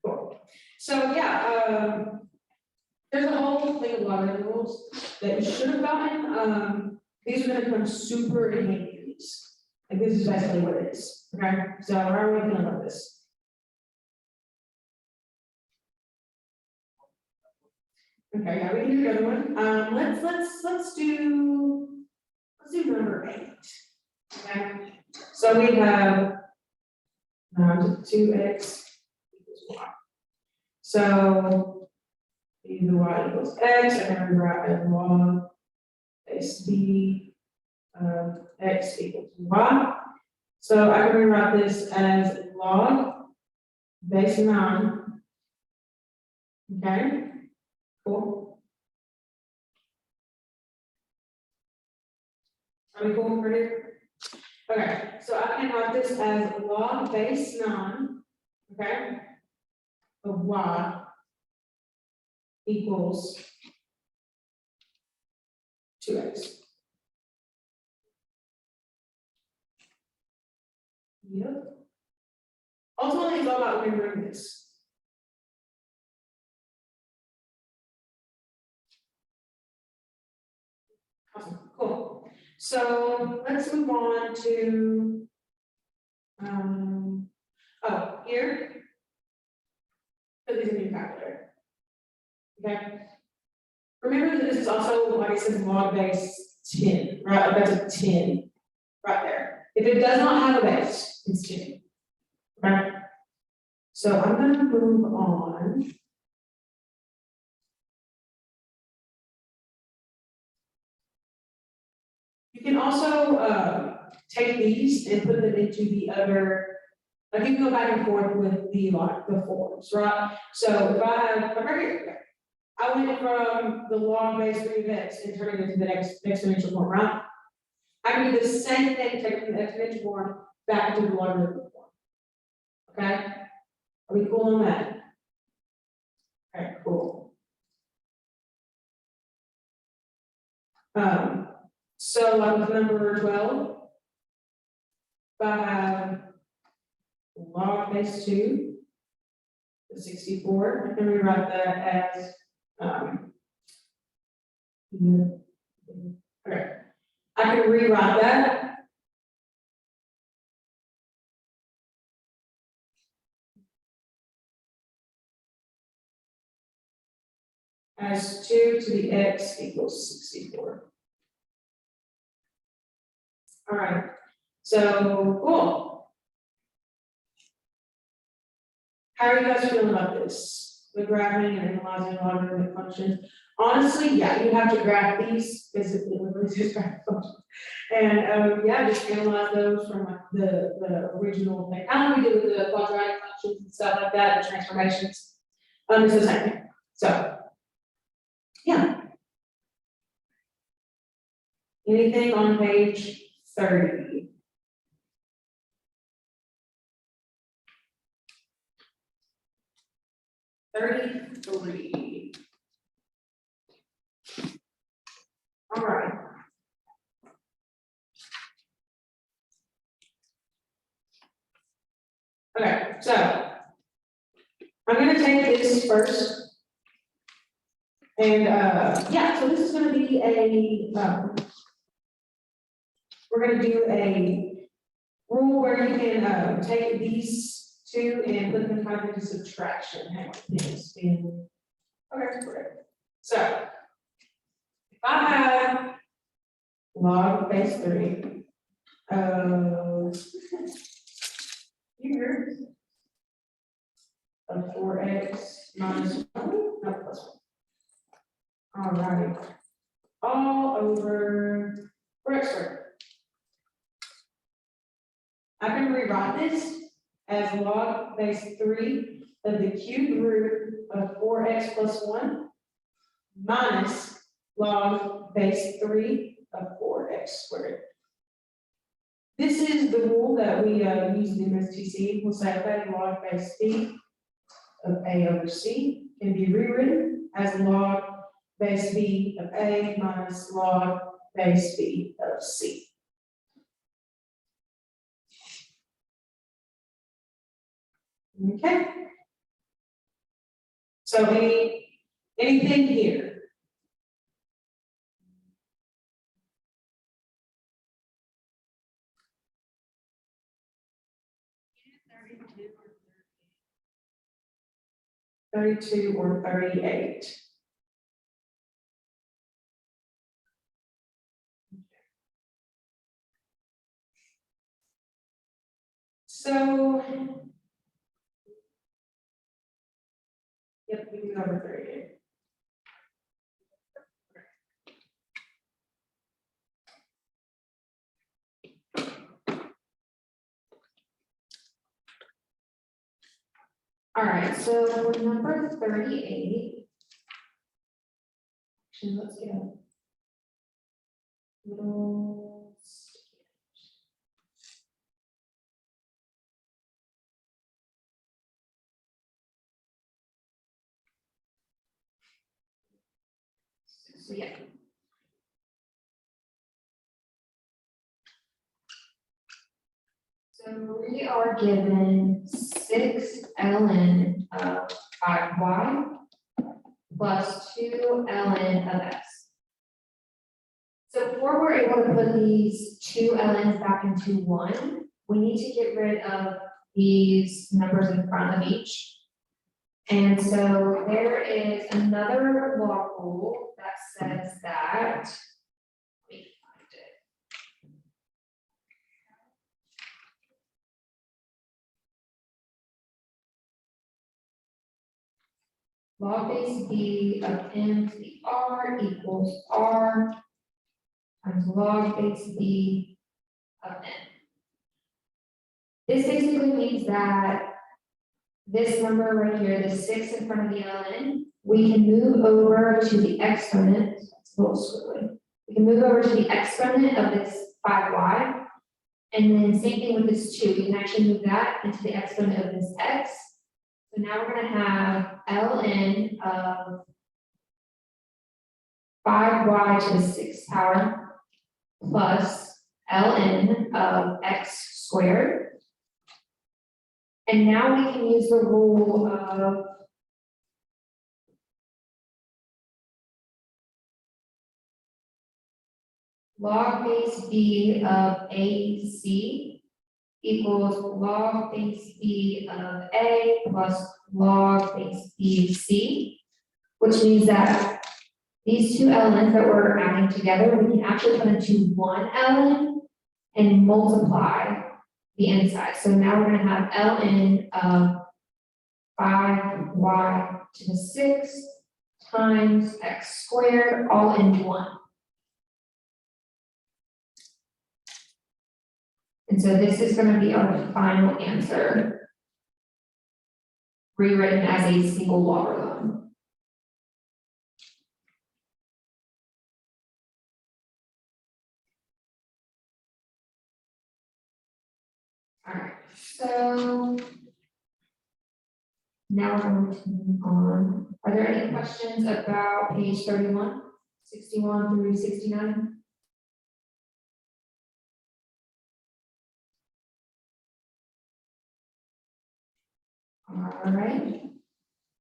cool. So yeah, there's a whole thing of water rules that you should have gotten. These are gonna become super handy. Like this is basically what it is, okay? So how are we gonna about this? Okay, yeah, we can do another one. Let's do number 8. Okay, so we have 2x equals y. So either y equals x, and then we write as log base b of x equals y. So I can rewrite this as log base 9. Okay, cool. Are we cool for here? Okay, so I can write this as log base 9, okay, of y equals 2x. Yep. Ultimately, it's all about remembering this. Awesome, cool. So let's move on to, here. Put these in your calculator. Okay. Remember that this is also, like I said, log base 10, right? Like that's a 10 right there. If it does not have a base, it's 10. Okay. So I'm gonna move on. You can also take these and put them into the other, like you can go back and forth with the forms, right? So if I have, like right here, I went from the log base 3 of x and turn it into the next exponential form, right? I can do the same thing, take it from the exponential form back into the logarithmic form. Okay? Are we cool on that? Okay, cool. So with number 12, if I have log base 2, the 64, I can rewrite that as, okay. I can rewrite that as 2 to the x equals 64. All right, so cool. How are you guys feeling about this? The graphing and analyzing logarithmic functions? Honestly, yeah, you have to graph these physically, just graph functions. And, yeah, just analyze those from like the original thing. How do we do with the quadratic functions and stuff like that, the transformations? It's the same thing, so. Yeah. Anything on page 30? All right. Okay, so I'm gonna take this first. And, yeah, so this is gonna be we're gonna do a rule where you can, take these two and put them kind of into subtraction. Hang on, it's been, okay, great. So, if I have log base 3 here of 4x minus 1, no, plus 1. All right, all over 4x squared. I can rewrite this as log base 3 of the cubed root of 4x plus 1 minus log base 3 of 4x squared. This is the rule that we use in MSTC. We'll say that log base b of a over c can be rewritten as log base b of a minus log base b of c. Okay. So anything here? $32 or $38. So, yep, we can go over 38. All right, so number 38. Actually, let's get a little. So yeah. So we are given 6 ln of 5y plus 2 ln of x. So before we're able to put these 2 ln's back into 1, we need to get rid of these numbers in front of each. And so there is another log rule that says that, let me find it. Log base b of m to the r equals r times log base b of n. This basically means that this number right here, the 6 in front of the ln, we can move over to the exponent, it's a little squiggly. We can move over to the exponent of this 5y, and then same thing with this 2, we can actually move that into the exponent of this x. So now we're gonna have ln of 5y to the 6th power plus ln of x squared. And now we can use the rule of log base b of ac equals log base b of a plus log base b of c, which means that these two ln's that we're adding together, we can actually put into one ln and multiply the inside. So now we're gonna have ln of 5y to the 6 times x squared all in one. And so this is gonna be our final answer, rewritten as a single logarithm. All right, so now we're going to move on. Are there any questions about page 31, 61 through 69? All right,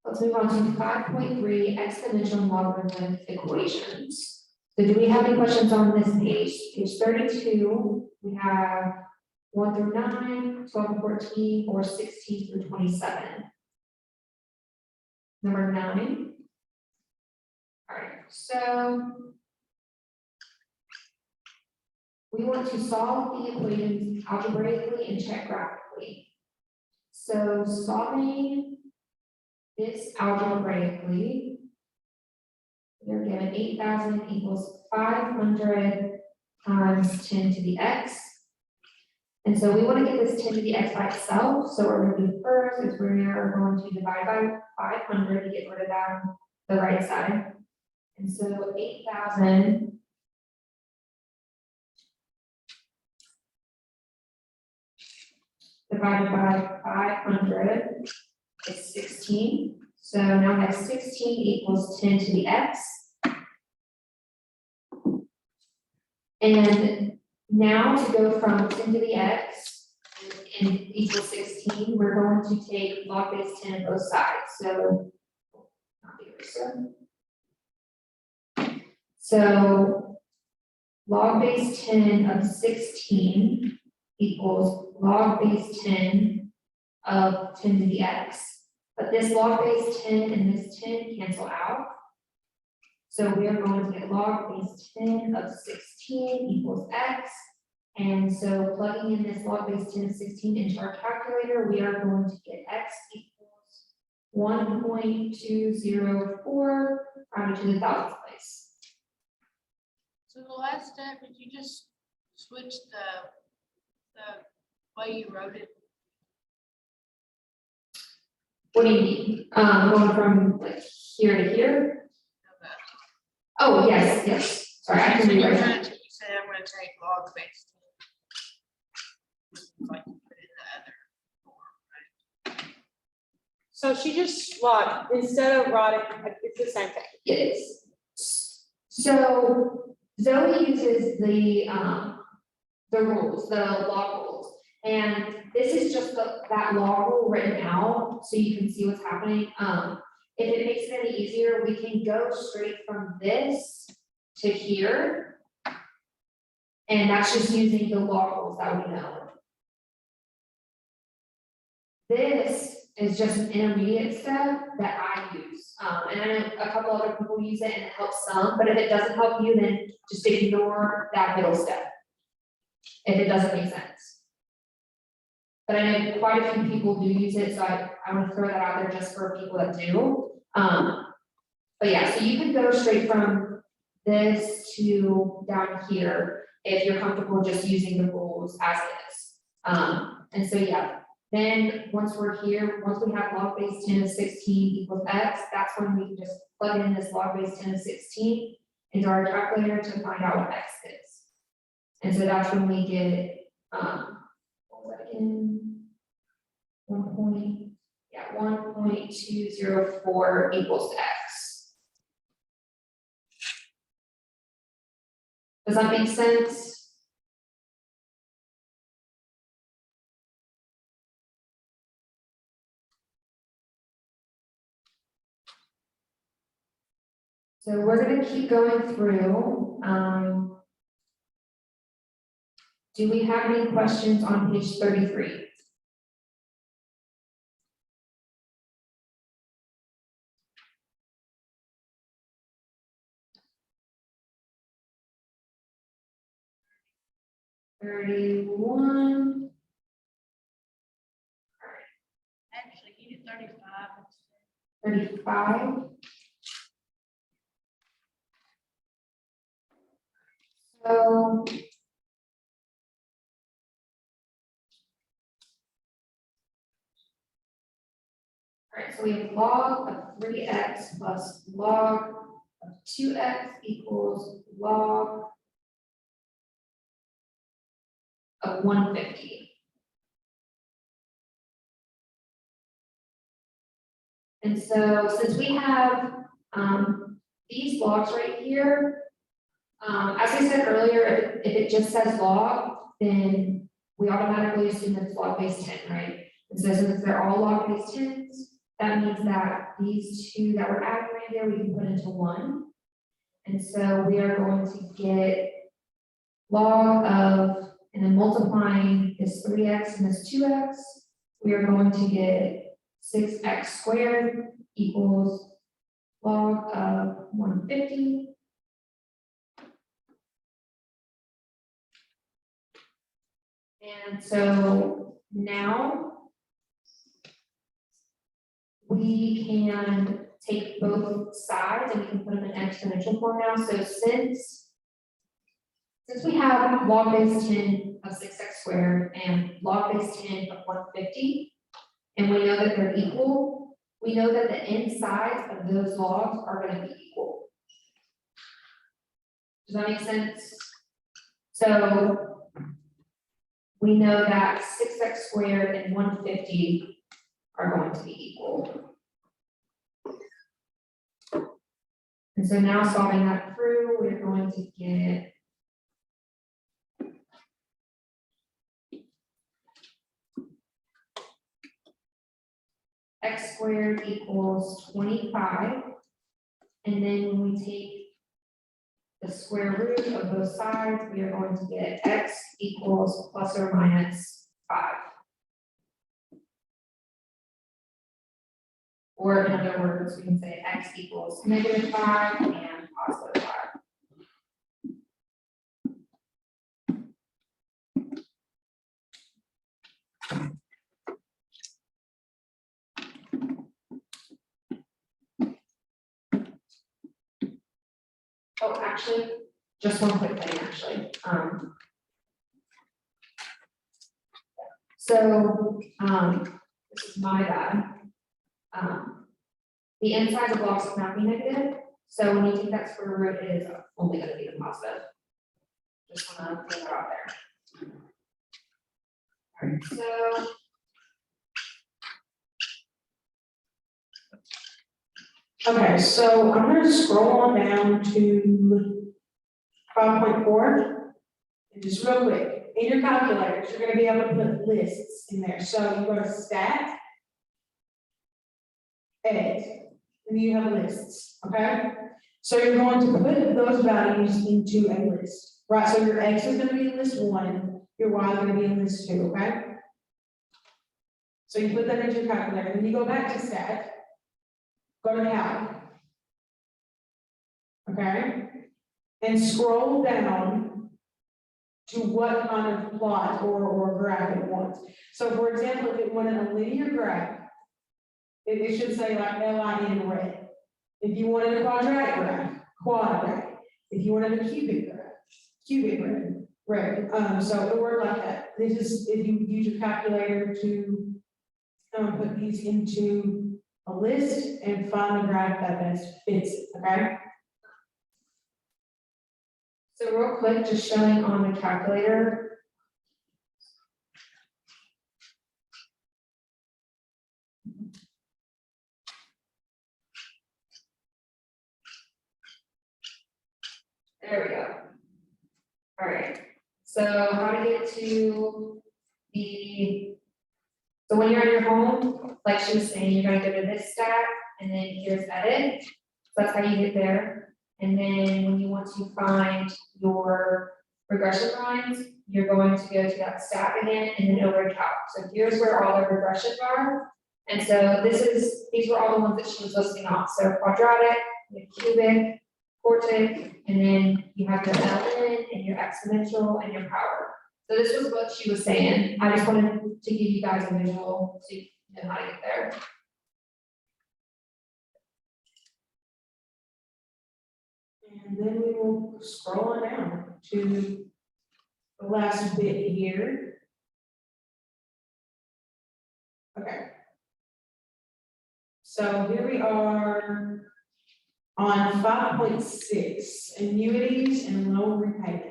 let's move on to 5.3 exponential logarithm equations. So do we have any questions on this page? Page 32, we have 1 through 9, 12 and 14, or 16 through 27. Number 9. All right, so we want to solve the equations algebraically and check graphically. So solving this algebraically, we're given 8,000 equals 500 times 10 to the x. And so we want to get this 10 to the x by itself. So what we're going to do first is we are going to divide by 500 to get rid of that, the right side. And so 8,000 divided by 500 is 16. So now I have 16 equals 10 to the x. And now to go from 10 to the x and equals 16, we're going to take log base 10 of both sides. So, not the eraser. So log base 10 of 16 equals log base 10 of 10 to the x. But this log base 10 and this 10 cancel out. So we are going to get log base 10 of 16 equals x. And so plugging in this log base 10 of 16 into our calculator, we are going to get x equals 1.204 rounded to the thousandth place. So the last step, did you just switch the way you wrote it? What do you mean? Going from like here to here? Oh, yes, yes. Sorry, I can rewrite that. You said I'm gonna take log base 10. Like you put in the other form, right? So she just like, instead of writing, it's the same thing. It is. So Zoe uses the rules, the log rules. And this is just that log rule written out so you can see what's happening. If it makes it any easier, we can go straight from this to here. And that's just using the log rules that we know. This is just an intermediate step that I use. And I know a couple other people use it and it helps some, but if it doesn't help you, then just ignore that middle step. If it doesn't make sense. But I know quite a few people do use it, so I want to throw that out there just for people that do. But yeah, so you can go straight from this to down here if you're comfortable just using the rules as is. And so yeah, then once we're here, once we have log base 10 of 16 equals x, that's when we can just plug in this log base 10 of 16 into our calculator to find out what x is. And so that's when we get, what was that again? 1.204 equals x. Does that make sense? So we're gonna keep going through, do we have any questions on page 33? $31. Actually, you did 35. 35. So. Alright, so we have log of 3x plus log of 2x equals log of 150. And so since we have these logs right here, as I said earlier, if it just says log, then we automatically assume it's log base 10, right? And so since they're all log base 10s, that means that these two that we're adding right here, we can put into 1. And so we are going to get log of, and then multiplying this 3x and this 2x, we are going to get 6x squared equals log of 150. And so now we can take both sides and we can put them in exponential form now. So since we have log base 10 of 6x squared and log base 10 of 150, and we know that they're equal, we know that the insides of those logs are going to be equal. Does that make sense? So we know that 6x squared and 150 are going to be equal. And so now solving that through, we're going to get x squared equals 25. And then when we take the square root of both sides, we are going to get x equals plus or minus 5. Or in other words, we can say x equals -5 and positive 5. Oh, actually, just one quick thing, actually. This is my bad. The insides of blocks cannot be negative, so when you take that square root, it is only going to be the positive. Just want to put that out there. All right, so. Okay, so I'm gonna scroll on down to 5.4. And just real quick, in your calculators, you're gonna be able to put lists in there. So you go to stat, edit, and you have lists, okay? So you're going to put those values into a list, right? So your X is gonna be in list 1, your Y is gonna be in list 2, okay? So you put that into your calculator, then you go back to stat, go to calc. Okay? And scroll down to what kind of plot or graph it wants. So for example, if it wanted a linear graph, it should say like LIN red. If you wanted a quadratic graph, quadratic. If you wanted a cubic graph, cubic red. So it worked like that. This is if you use your calculator to put these into a list and find the graph that best fits it, okay? So real quick, just showing on the calculator. There we go. All right, so how to get to so when you're on your home, like she was saying, you're gonna go to this stat, and then here's edit. So that's how you get there. And then when you want to find your regression lines, you're going to go to that stack again and then over to top. So here's where all the regressions are. And so these were all the ones that she was listing off. So quadratic, your cubic, quartic, and then you have your ln and your exponential and your power. So this was what she was saying. I just wanted to give you guys a visual so you know how to get there. And then we will scroll on down to the last bit here. Okay. So here we are on 5.6, annuities and loan repayment.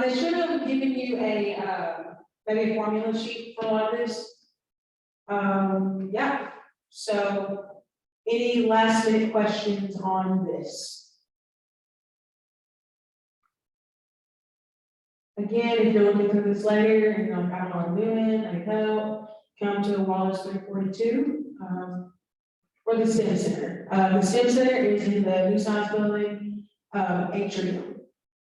They should have given you a, maybe a formula sheet for all of this. Yeah, so any last minute questions on this? Again, if you're looking through this later and you're like, I don't know what I'm doing, I need help, come to Wallace 342, or the STEM Center. The STEM Center is in the new science building, atrium.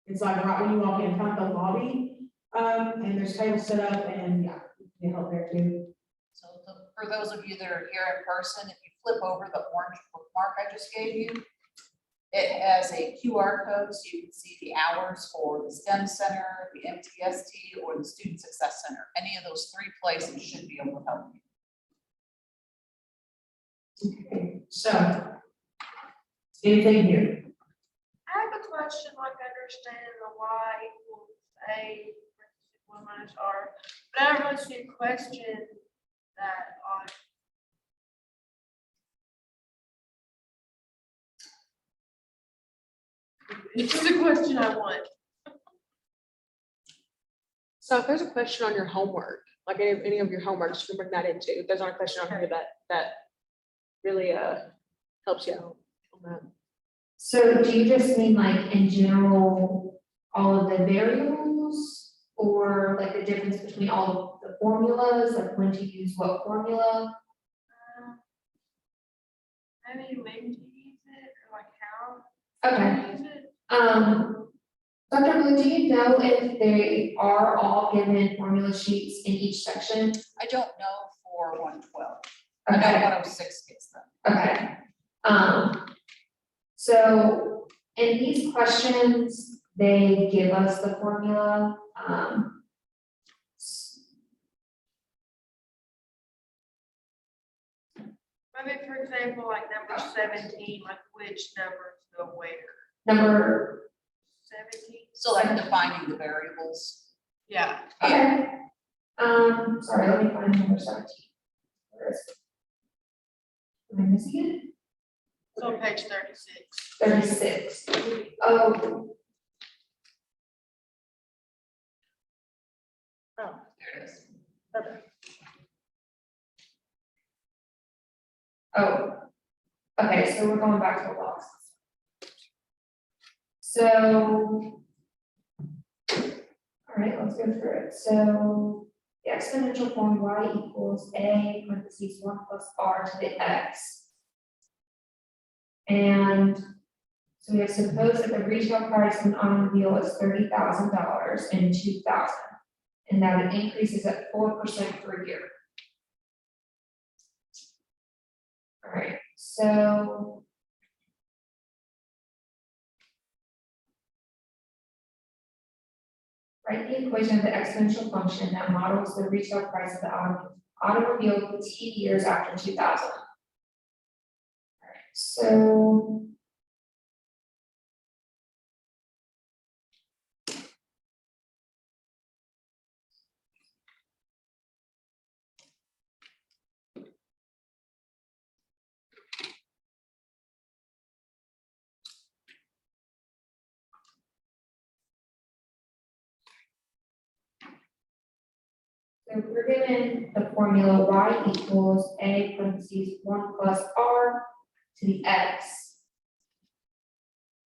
It's like right when you walk in, kind of the lobby, and there's tables set up, and yeah, you can help there too. So for those of you that are here in person, if you flip over the orange bookmark I just gave you, it has a QR code, so you can see the hours for the STEM Center, the MTST, or the Student Success Center. Any of those three places should be able to help you. Okay, so, anything here? I have a question, like understanding the y equals a parentheses 1 minus r, but I don't really see a question that on. It's just a question I want. So if there's a question on your homework, like any of your homeworks, you can bring that into. If there's not a question on here that really helps you out on that. So do you just mean like in general, all of the variables, or like the difference between all of the formulas, like when to use what formula? Maybe when to use it, or like how Okay. to use it. Dr. Blue, do you know if they are all given formula sheets in each section? I don't know for 112. I know Okay. 106 gets them. Okay. So in these questions, they give us the formula. Maybe for example, like number 17, like which numbers go where? Number, 17? So like defining the variables. Yeah. okay. Sorry, let me find number 17. Where is it? Am I missing it? It's on page 36. 36. Oh, There it is. oh. Okay, so we're going back to the logs. So, all right, let's go through it. So the exponential form y equals a parentheses 1 plus r to the x. And so we have supposed that the retail price of an automobile is $30,000 in 2000, and that it increases at 4% per year. All right, so write the equation of the exponential function that models the retail price of the automobile t years after 2000. All right, so So we're given the formula y equals a parentheses 1 plus r to the x.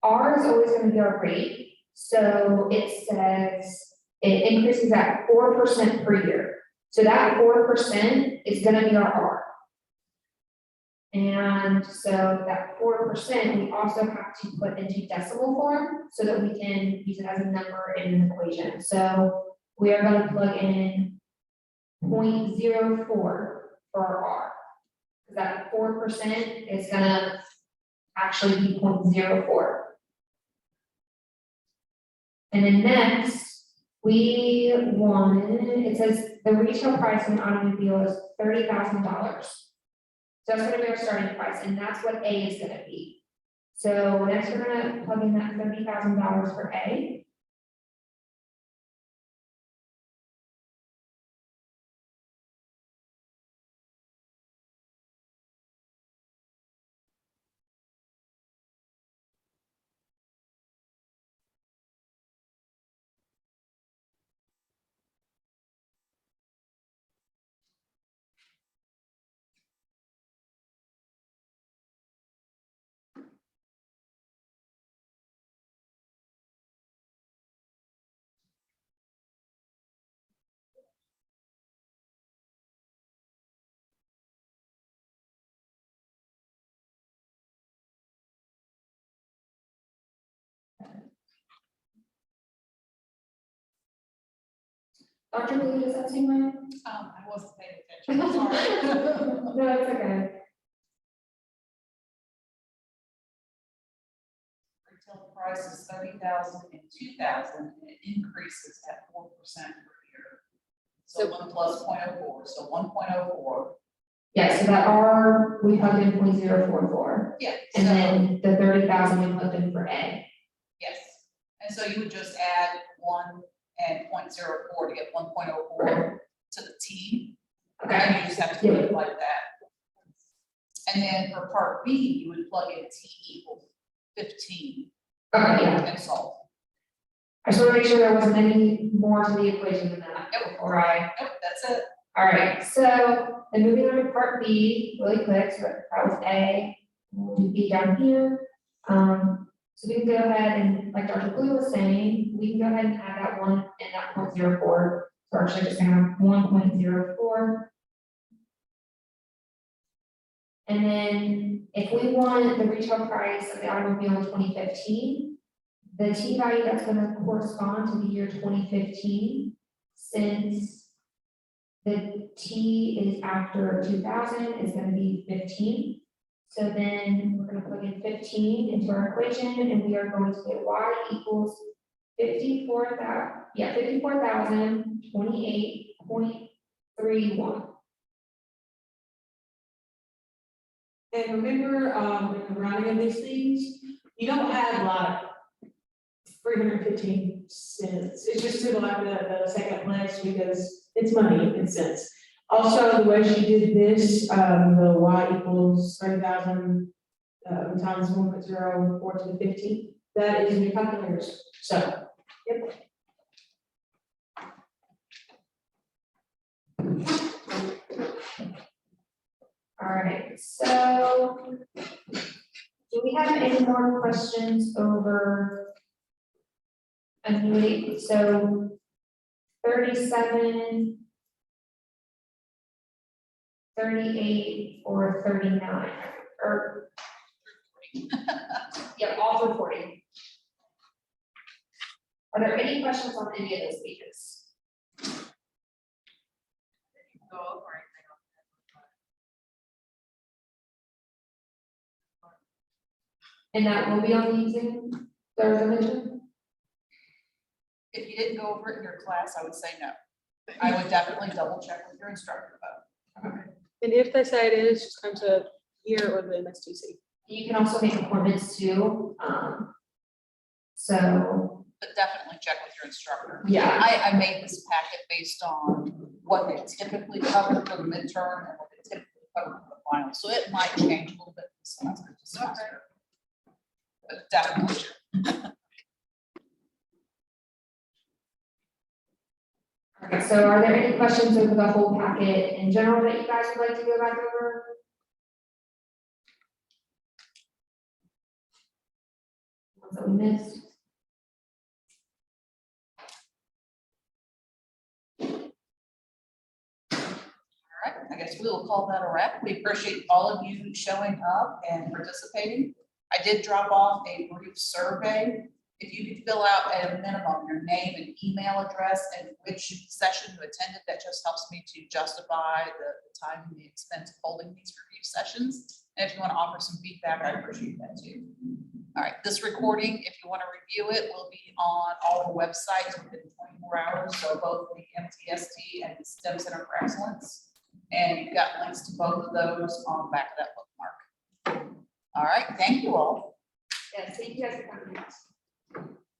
R is always going to be our rate, so it says it increases at 4% per year. So that 4% is going to be our R. And so that 4%, we also have to put into decimal form so that we can use it as a number in an equation. So we are gonna plug in 0.04 for our R. That 4% is gonna actually be 0.04. And then next, we want, it says the retail price of an automobile is $30,000. So that's gonna be our starting price, and that's what A is gonna be. So next, we're gonna plug in that $30,000 for A. Dr. Blue, does that seem right? I wasn't paying attention, sorry. No, it's okay. Retail price is 30,000 and 2,000, and it increases at 4% per year. So 1 plus 0.04, so 1.04. Yeah, so that R, we plugged in 0.044, Yeah. and so- then the 30,000 we plugged in for A. Yes, and so you would just add 1 and 0.04 to get 1.04 to the T. Okay, And you just have to do it like that. And then for part B, you would plug in T equals 15 okay, yeah. and solve. I just want to make sure there wasn't any more to the equation than that Nope. before I. Nope, that's it. All right, so then moving on to part B, really quick, so that was A, we'll do B down here. So we can go ahead and, like Dr. Blue was saying, we can go ahead and add that 1 and that 0.04. So we're actually just gonna have 1.04. And then if we want the retail price of the automobile in 2015, the T value that's gonna correspond to the year 2015, since the T is after 2000 is gonna be 15. So then we're gonna plug in 15 into our equation, and we are going to get Y equals 54,028.31. And remember, in the rounding of these things, you don't have like 315 cents. It's just to like the second place because it's money in cents. Also, the way she did this, the Y equals 30,000 times 1.04 to the 15, that is in your calculators. So, yep. All right, so do we have any more questions over annuity? So 37, 38, or 39, or yeah, all through 40. Are there any questions on any of those pages? Go over anything on And that will be on the exam, the revision? If you didn't go over it in your class, I would say no. I would definitely double check with your instructor about it. And if they say it is, just come to here or the MSTC. You can also make appointments too, so, But definitely check with your instructor. yeah. I made this packet based on what they typically cover for the midterm and what they typically cover for the final. So it might change a little bit from semester to semester. But definitely check. Okay, so are there any questions over the whole packet in general that you guys would like to go back over? Ones that we missed? All right, I guess we will call that a wrap. We appreciate all of you showing up and participating. I did drop off a brief survey. If you could fill out at a minimum your name and email address and which session you attended, that just helps me to justify the time and the expense of holding these review sessions. And if you want to offer some feedback, I appreciate that too. All right, this recording, if you want to review it, will be on all the websites within 24 hours. So both the MTST and the STEM Center for Excellence. And you've got links to both of those on the back of that bookmark. All right, thank you all. Yes, thank you guys for coming.